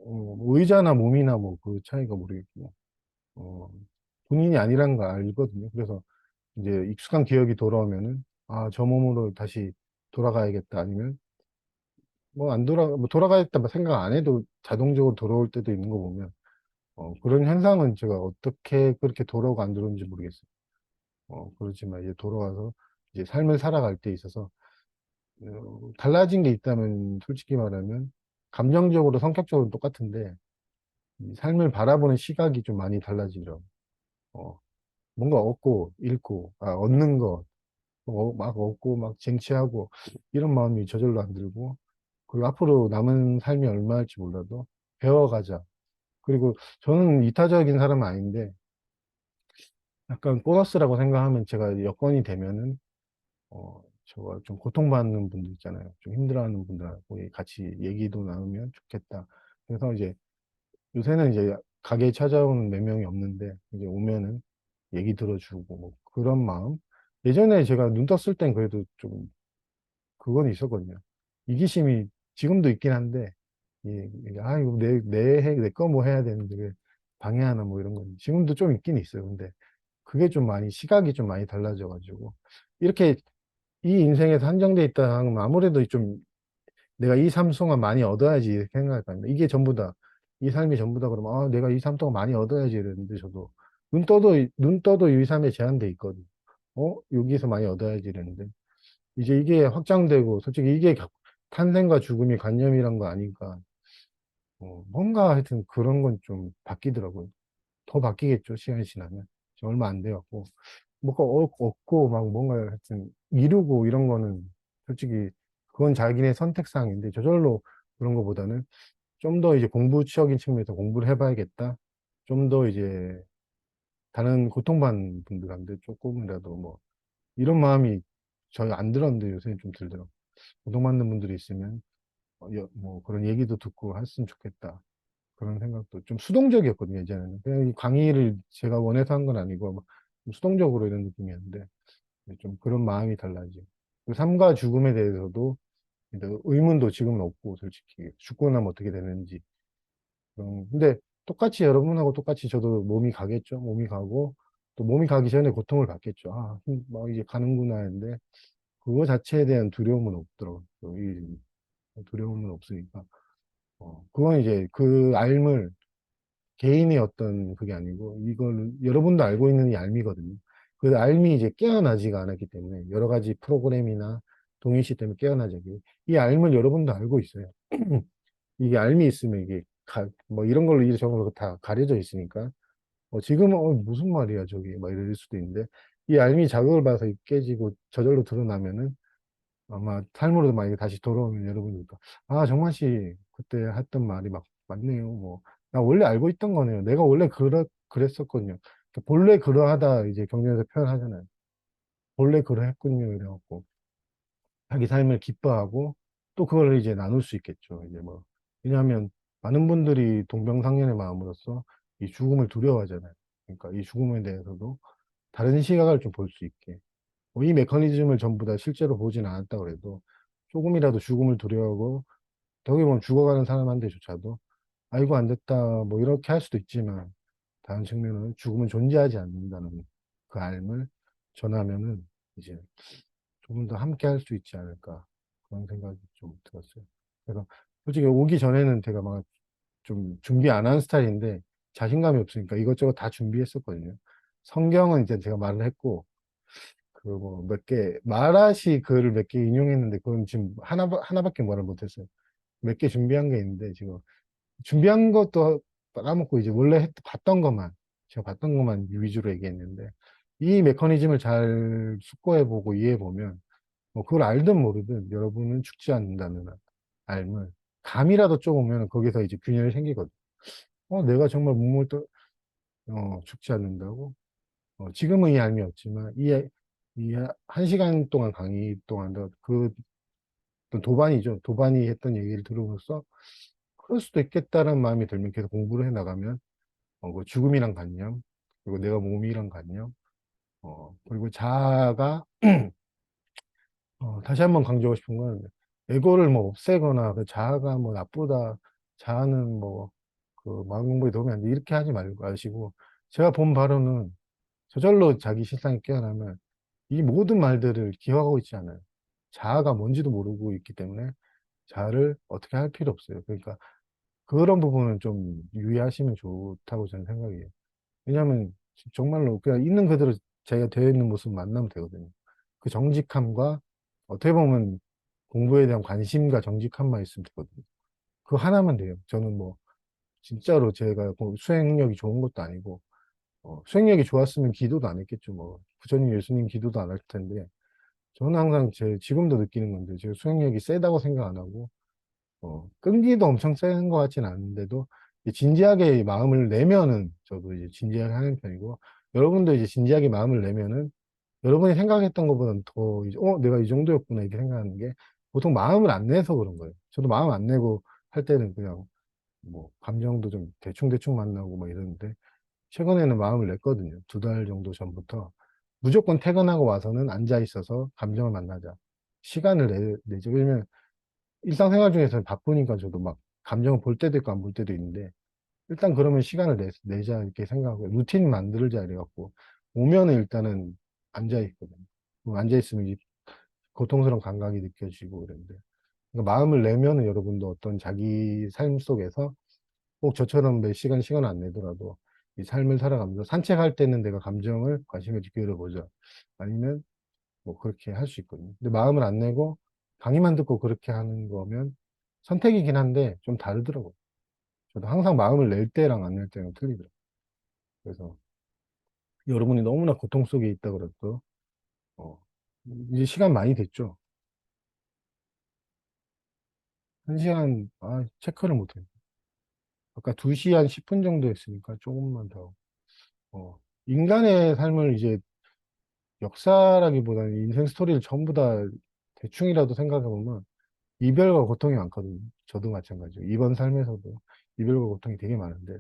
뭐 의자나 몸이나 뭐 그 차이가 모르겠고 어, 본인이 아니라는 걸 알거든요. 그래서 이제 익숙한 기억이 돌아오면은 저 몸으로 다시 돌아가야겠다 아니면 뭐 돌아가야겠다 뭐 생각 안 해도 자동적으로 돌아올 때도 있는 거 보면 그런 현상은 제가 어떻게 그렇게 돌아오고 안 들어오는지 모르겠어요. 그렇지만 이제 돌아와서 이제 삶을 살아갈 때 있어서 달라진 게 있다면 솔직히 말하면 감정적으로 성격적으로 똑같은데 이 삶을 바라보는 시각이 좀 많이 달라지더라고요. 어, 뭔가 얻고 잃고 얻는 거 막 얻고 막 쟁취하고 이런 마음이 저절로 안 들고 그리고 앞으로 남은 삶이 얼마일지 몰라도 배워가자. 그리고 저는 이타적인 사람은 아닌데 약간 보너스라고 생각하면 제가 여건이 되면은 저가 좀 고통받는 분들 있잖아요. 좀 힘들어하는 분들하고 같이 얘기도 나누면 좋겠다. 그래서 이제 요새는 이제 가게에 찾아오는 몇 명이 없는데 이제 오면은 얘기 들어주고 뭐 그런 마음. 예전에 제가 눈 떴을 땐 그래도 좀 그건 있었거든요. 이기심이 지금도 있긴 한데 이거 내 거 뭐 해야 되는데 왜 방해하나 뭐 이런 건 지금도 좀 있긴 있어요. 근데 그게 좀 많이 시각이 좀 많이 달라져가지고 이렇게 이 인생에서 한정돼 있다 하면 아무래도 좀 내가 이 삶 동안 많이 얻어야지 이렇게 생각할 거 아닙니까? 이게 전부다. 이 삶이 전부다 그러면 내가 이 삶 동안 많이 얻어야지 이랬는데 저도 눈 떠도 이 삶에 제한돼 있거든. 여기서 많이 얻어야지 이랬는데 이제 이게 확장되고 솔직히 이게 탄생과 죽음이 관념이란 거 아니까 뭔가 하여튼 그런 건 좀 바뀌더라고요. 더 바뀌겠죠, 시간이 지나면. 지금 얼마 안 돼갖고. 뭔가 얻고, 막 뭔가 하여튼 이루고 이런 거는 솔직히 그건 자기네 선택사항인데 저절로 그런 거보다는 좀 더 이제 공부적인 측면에서 공부를 해봐야겠다. 좀 더 이제 다른 고통받는 분들한테 조금이라도 뭐 이런 마음이 저희 안 들었는데 요새 좀 들더라고요. 고통받는 분들이 있으면 뭐 그런 얘기도 듣고 했으면 좋겠다. 그런 생각도 좀 수동적이었거든요, 예전에는. 그냥 이 강의를 제가 원해서 한 건 아니고, 막좀 수동적으로 이런 느낌이었는데, 좀 그런 마음이 달라지고. 그 삶과 죽음에 대해서도 이제 의문도 지금은 없고, 솔직히. 죽고 나면 어떻게 되는지. 근데 똑같이 여러분하고 똑같이 저도 몸이 가겠죠. 몸이 가고, 또 몸이 가기 전에 고통을 받겠죠. 아, 막 이제 가는구나 했는데, 그거 자체에 대한 두려움은 없더라고요. 이 두려움은 없으니까. 그건 이제 그 삶을 개인의 어떤 그게 아니고, 이걸 여러분도 알고 있는 이 알미거든요. 그 알미 이제 깨어나지가 않았기 때문에, 여러 가지 프로그램이나 동일시 때문에 깨어나지. 이 알을 여러분도 알고 있어요. 이게 알미 있으면 이게 뭐 이런 걸로 이런 다 가려져 있으니까, 지금은 무슨 말이야 저기 막 이럴 수도 있는데, 이 알미 자극을 받아서 깨지고 저절로 드러나면은 아마 삶으로도 만약에 다시 돌아오면 여러분이니까 아 정만 씨 그때 했던 말이 막 맞네요. 뭐 나 원래 알고 있던 거네요. 내가 원래 그랬었거든요. 본래 그러하다 이제 경전에서 표현하잖아요. 본래 그러했군요. 이래갖고 자기 삶을 기뻐하고 또 그걸 이제 나눌 수 있겠죠. 이제 뭐 왜냐하면 많은 분들이 동병상련의 마음으로서 이 죽음을 두려워하잖아요. 그러니까 이 죽음에 대해서도 다른 시각을 좀 볼 수 있게. 이 메커니즘을 전부 다 실제로 보진 않았다 그래도 조금이라도 죽음을 두려워하고 어떻게 보면 죽어가는 사람한테조차도 아이고 안 됐다 뭐 이렇게 할 수도 있지만 다른 측면으로는 죽음은 존재하지 않는다는 그 알을 전하면은 이제 조금 더 함께 할 수 있지 않을까 그런 생각이 좀 들었어요. 그래서 솔직히 오기 전에는 제가 막 좀 준비 안 한 스타일인데 자신감이 없으니까 이것저것 다 준비했었거든요. 성경은 이제 제가 말을 했고 그 뭐 몇 개, 마라시 글을 몇 개 인용했는데 그건 지금 하나밖에 말을 못했어요. 몇 개 준비한 게 있는데 지금 준비한 것도 까먹고 이제 원래 봤던 것만, 제가 봤던 것만 위주로 얘기했는데 이 메커니즘을 잘 숙고해보고 이해해보면 뭐 그걸 알든 모르든 여러분은 죽지 않는다는 알을 감이라도 좀 오면 거기서 이제 균열이 생기거든. 내가 정말 죽지 않는다고? 지금은 이 알이 없지만 이 한 시간 동안 강의 동안 그 어떤 도반이죠. 도반이 했던 얘기를 들으면서 그럴 수도 있겠다는 마음이 들면 계속 공부를 해 나가면 그 죽음이란 관념 그리고 내가 몸이란 관념 그리고 자아가 다시 한번 강조하고 싶은 건 에고를 뭐 없애거나 그 자아가 뭐 나쁘다 자아는 뭐 그 마음 공부에 도움이 안 돼 이렇게 하지 말고 아시고 제가 본 바로는 저절로 자기 실상이 깨어나면 이 모든 말들을 기억하고 있지 않아요. 자아가 뭔지도 모르고 있기 때문에 자아를 어떻게 할 필요 없어요. 그러니까 그런 부분은 좀 유의하시면 좋다고 저는 생각해요. 왜냐하면 정말로 그냥 있는 그대로 자기가 되어 있는 모습 만나면 되거든요. 그 정직함과 어떻게 보면 공부에 대한 관심과 정직함만 있으면 되거든요. 그거 하나만 돼요. 저는 뭐 진짜로 제가 뭐 수행력이 좋은 것도 아니고 수행력이 좋았으면 기도도 안 했겠죠. 뭐 부처님 예수님 기도도 안 할 텐데 저는 항상 지금도 느끼는 건데 제가 수행력이 세다고 생각 안 하고 끈기도 엄청 센 것 같진 않은데도 이제 진지하게 마음을 내면은 저도 이제 진지하게 하는 편이고 여러분도 이제 진지하게 마음을 내면은 여러분이 생각했던 것보다는 더 이제 내가 이 정도였구나 이렇게 생각하는 게 보통 마음을 안 내서 그런 거예요. 저도 마음 안 내고 할 때는 그냥 뭐 감정도 좀 대충대충 만나고 막 이러는데 최근에는 마음을 냈거든요. 2달 정도 전부터 무조건 퇴근하고 와서는 앉아 있어서 감정을 만나자. 시간을 내죠. 왜냐면 일상생활 중에서는 바쁘니까 저도 막 감정을 볼 때도 있고 안 볼 때도 있는데 일단 그러면 시간을 내자 이렇게 생각하고 루틴 만들자 이래갖고 오면은 일단은 앉아 있거든요. 앉아 있으면 이 고통스러운 감각이 느껴지고 그런데 그러니까 마음을 내면은 여러분도 어떤 자기 삶 속에서 꼭 저처럼 몇 시간 안 내더라도 이 삶을 살아가면서 산책할 때는 내가 감정을 관심을 기울여보자 아니면 뭐 그렇게 할 수 있거든요. 근데 마음을 안 내고 강의만 듣고 그렇게 하는 거면 선택이긴 한데 좀 다르더라고요. 저도 항상 마음을 낼 때랑 안 낼 때랑 틀리더라고요. 그래서 여러분이 너무나 고통 속에 있다 그래도 어, 이제 시간 많이 됐죠. 1시간 체크를 못해요. 아까 2시 한 10분 정도 했으니까 조금만 더 인간의 삶을 이제 역사라기보다는 인생 스토리를 전부 다 대충이라도 생각해보면 이별과 고통이 많거든요. 저도 마찬가지고. 이번 삶에서도 이별과 고통이 되게 많은데,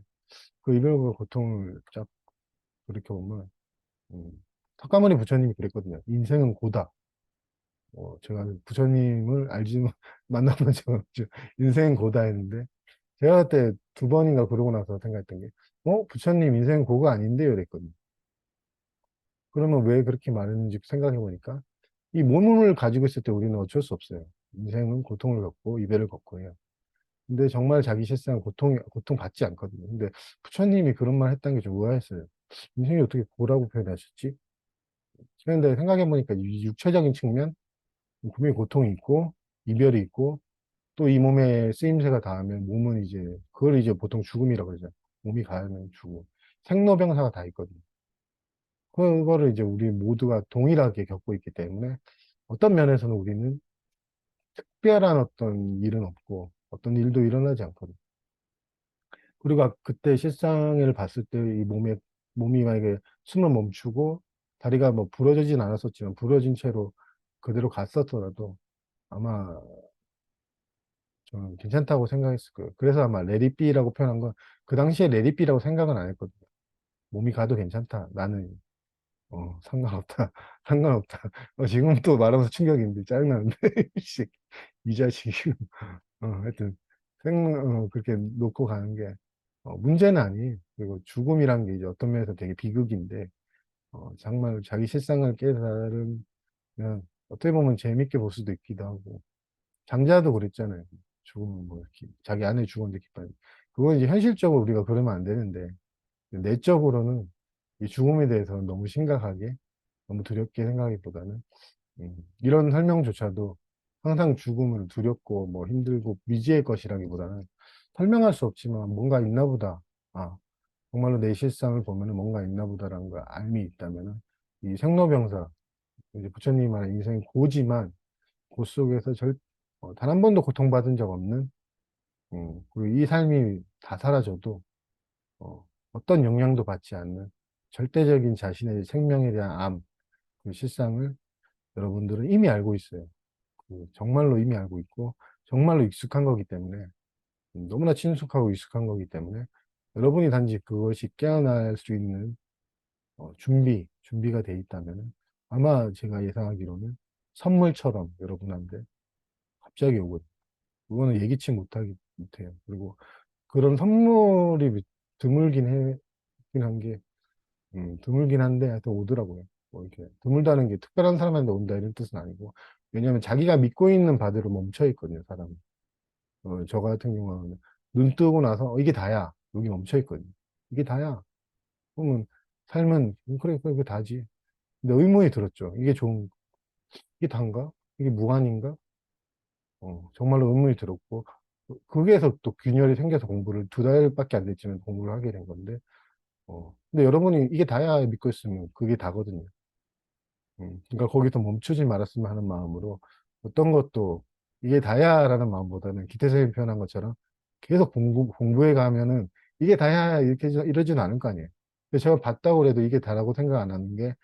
그 이별과 고통을 쫙 돌이켜보면, 음, 석가모니 부처님이 그랬거든요. 인생은 고다. 제가 부처님을 알지, 만나본 적은 없죠. 인생은 고다 했는데, 제가 그때 두 번인가 그러고 나서 생각했던 게, 부처님 인생은 고가 아닌데요? 이랬거든요. 그러면 왜 그렇게 말했는지 생각해보니까, 이 몸을 가지고 있을 때 우리는 어쩔 수 없어요. 인생은 고통을 겪고, 이별을 겪고 해요. 근데 정말 자기 실상은 고통받지 않거든요. 근데 부처님이 그런 말 했다는 게 좀 의아했어요. 인생이 어떻게 고라고 표현하셨지? 그런데 생각해보니까 이 육체적인 측면, 분명히 고통이 있고, 이별이 있고, 또 이 몸에 쓰임새가 닿으면 몸은 이제, 그걸 이제 보통 죽음이라고 그러죠. 몸이 가면 죽음. 생로병사가 다 있거든요. 그거를 이제 우리 모두가 동일하게 겪고 있기 때문에 어떤 면에서는 우리는 특별한 어떤 일은 없고 어떤 일도 일어나지 않거든요. 그리고 그때 실상을 봤을 때 이 몸이 만약에 숨을 멈추고 다리가 뭐 부러지진 않았었지만 부러진 채로 그대로 갔었더라도 아마 저는 괜찮다고 생각했을 거예요. 그래서 아마 레디비라고 표현한 건 그 당시에 레디비라고 생각은 안 했거든요. 몸이 가도 괜찮다. 나는 상관없다. 상관없다. 지금 또 말하면서 충격인데 짜증나는데 이 자식이 하여튼 그렇게 놓고 가는 게 문제는 아니에요. 그리고 죽음이란 게 이제 어떤 면에서 되게 비극인데 정말 자기 실상을 깨달으면 어떻게 보면 재밌게 볼 수도 있기도 하고 장자도 그랬잖아요. 죽으면 뭐 이렇게 자기 아내 죽었는데 기뻐요. 그건 이제 현실적으로 우리가 그러면 안 되는데 내적으로는 이 죽음에 대해서는 너무 심각하게 너무 두렵게 생각하기보다는 이런 설명조차도 항상 죽음을 두렵고 뭐 힘들고 미지의 것이라기보다는 설명할 수 없지만 뭔가 있나 보다. 아, 정말로 내 실상을 보면은 뭔가 있나 보다라는 걸 알미 있다면은 이 생로병사, 이제 부처님이 말한 인생이 고지만 그 속에서 단 한 번도 고통받은 적 없는 그리고 이 삶이 다 사라져도 어떤 영향도 받지 않는 절대적인 자신의 생명에 대한 그 실상을 여러분들은 이미 알고 있어요. 정말로 이미 알고 있고 정말로 익숙한 거기 때문에 너무나 친숙하고 익숙한 거기 때문에 여러분이 단지 그것이 깨어날 수 있는 준비가 돼 있다면 아마 제가 예상하기로는 선물처럼 여러분한테 갑자기 오거든요. 그거는 예기치 못해요. 그리고 그런 선물이 드물긴 한 게, 드물긴 한데 하여튼 오더라고요. 뭐 이렇게 드물다는 게 특별한 사람한테 온다 이런 뜻은 아니고 왜냐하면 자기가 믿고 있는 바대로 멈춰 있거든요, 사람은. 저 같은 경우는 눈 뜨고 나서 이게 다야. 여기 멈춰 있거든요. 이게 다야. 그러면 삶은 그래 그게 다지. 근데 의문이 들었죠. 이게 단가? 이게 무한인가? 정말로 의문이 들었고 거기에서 또 균열이 생겨서 공부를 두 달밖에 안 됐지만 공부를 하게 된 건데 근데 여러분이 이게 다야 믿고 있으면 그게 다거든요. 그러니까 거기서 멈추지 말았으면 하는 마음으로 어떤 것도 이게 다야라는 마음보다는 기태선생님이 표현한 것처럼 계속 공부해 가면은 이게 다야 이렇게 이러지는 않을 거 아니에요. 근데 제가 봤다고 그래도 이게 다라고 생각 안 하는 게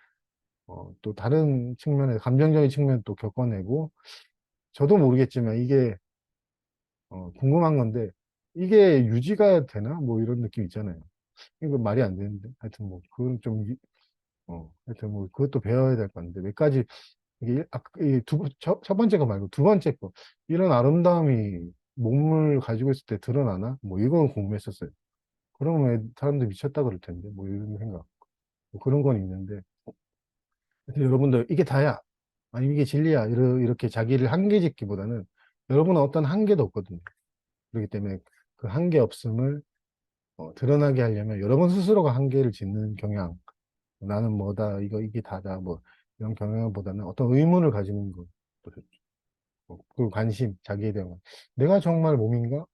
또 다른 측면에 감정적인 측면 또 겪어내고 저도 모르겠지만 이게 궁금한 건데 이게 유지가 되나? 뭐 이런 느낌 있잖아요. 이거 말이 안 되는데 하여튼 뭐 그건 좀 하여튼 뭐 그것도 배워야 될 건데 몇 가지 첫 번째 거 말고 두 번째 거 이런 아름다움이 몸을 가지고 있을 때 드러나나? 뭐 이건 궁금했었어요. 그러면 왜 사람들 미쳤다 그럴 텐데 뭐 이런 생각 뭐 그런 건 있는데 하여튼 여러분들 이게 다야 아니 이게 진리야 이렇게 자기를 한계 짓기보다는 여러분은 어떤 한계도 없거든요. 그렇기 때문에 그 한계 없음을 드러나게 하려면 여러분 스스로가 한계를 짓는 경향 나는 뭐다 이게 다다 뭐 이런 경향보다는 어떤 의문을 가지는 것 그 관심, 자기에 대한 관 내가 정말 몸인가?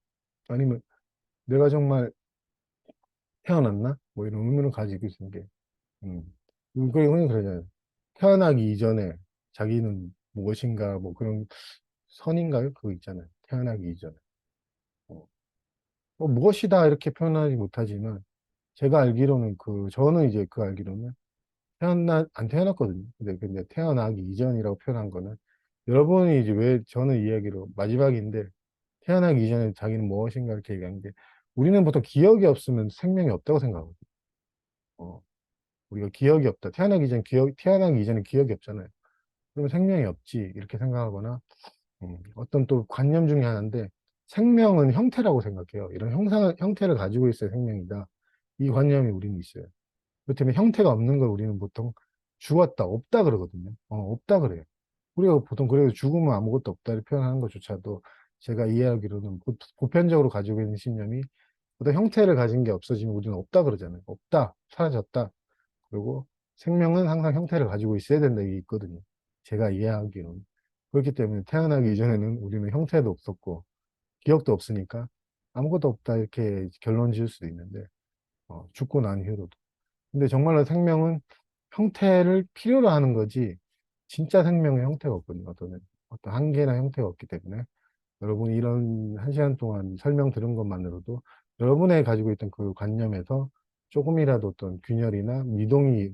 아니면 내가 정말 태어났나? 뭐 이런 의문을 가지고 있는 게, 음. 그게 흔히 그러잖아요. 태어나기 이전에 자기는 무엇인가, 뭐 그런 선인가요? 그거 있잖아요. 태어나기 이전에. 어, 무엇이다 이렇게 표현하지 못하지만, 제가 알기로는 저는 이제 그 알기로는 안 태어났거든요. 근데 태어나기 이전이라고 표현한 거는 여러분이 이제 왜 저는 이야기로 마지막인데 태어나기 이전에 자기는 무엇인가 이렇게 얘기하는 게 우리는 보통 기억이 없으면 생명이 없다고 생각하거든요. 어, 우리가 기억이 없다. 태어나기 이전에 기억이 없잖아요. 그러면 생명이 없지. 이렇게 생각하거나 어떤 또 관념 중에 하나인데 생명은 형태라고 생각해요. 이런 형태를 가지고 있어야 생명이다. 이 관념이 우리는 있어요. 그렇다면 형태가 없는 걸 우리는 보통 죽었다, 없다 그러거든요. 없다 그래요. 우리가 보통 그래서 죽으면 아무것도 없다를 표현하는 것조차도 제가 이해하기로는 보편적으로 가지고 있는 신념이 어떤 형태를 가진 게 없어지면 우리는 없다 그러잖아요. 없다, 사라졌다. 그리고 생명은 항상 형태를 가지고 있어야 된다 이게 있거든요. 제가 이해하기로는. 그렇기 때문에 태어나기 이전에는 우리는 형태도 없었고 기억도 없으니까 아무것도 없다 이렇게 결론 지을 수도 있는데 죽고 난 이후로도. 근데 정말로 생명은 형태를 필요로 하는 거지 진짜 생명의 형태가 없거든요. 어떤 한계나 형태가 없기 때문에 여러분이 이런 한 시간 동안 설명 들은 것만으로도 여러분의 가지고 있던 그 관념에서 조금이라도 어떤 균열이나 미동이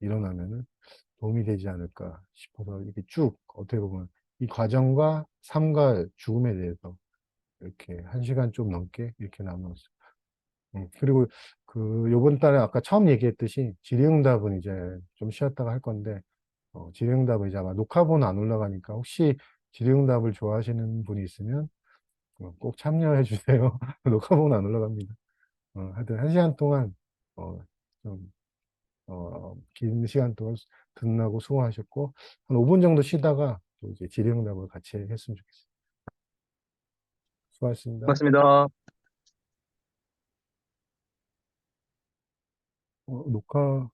일어나면은 도움이 되지 않을까 싶어서 이렇게 쭉 어떻게 보면 이 과정과 삶과 죽음에 대해서 이렇게 한 시간 좀 넘게 이렇게 나눴어요. 그리고 그 요번 달에 아까 처음 얘기했듯이 질의응답은 이제 좀 쉬었다가 할 건데 질의응답은 이제 아마 녹화본 안 올라가니까 혹시 질의응답을 좋아하시는 분이 있으면 꼭 참여해 주세요. 녹화본 안 올라갑니다. 하여튼 한 시간 동안 어, 좀 긴 시간 동안 듣느라고 수고하셨고 한 5분 정도 쉬다가 또 이제 질의응답을 같이 했으면 좋겠어요. 수고하셨습니다. 고맙습니다. 녹화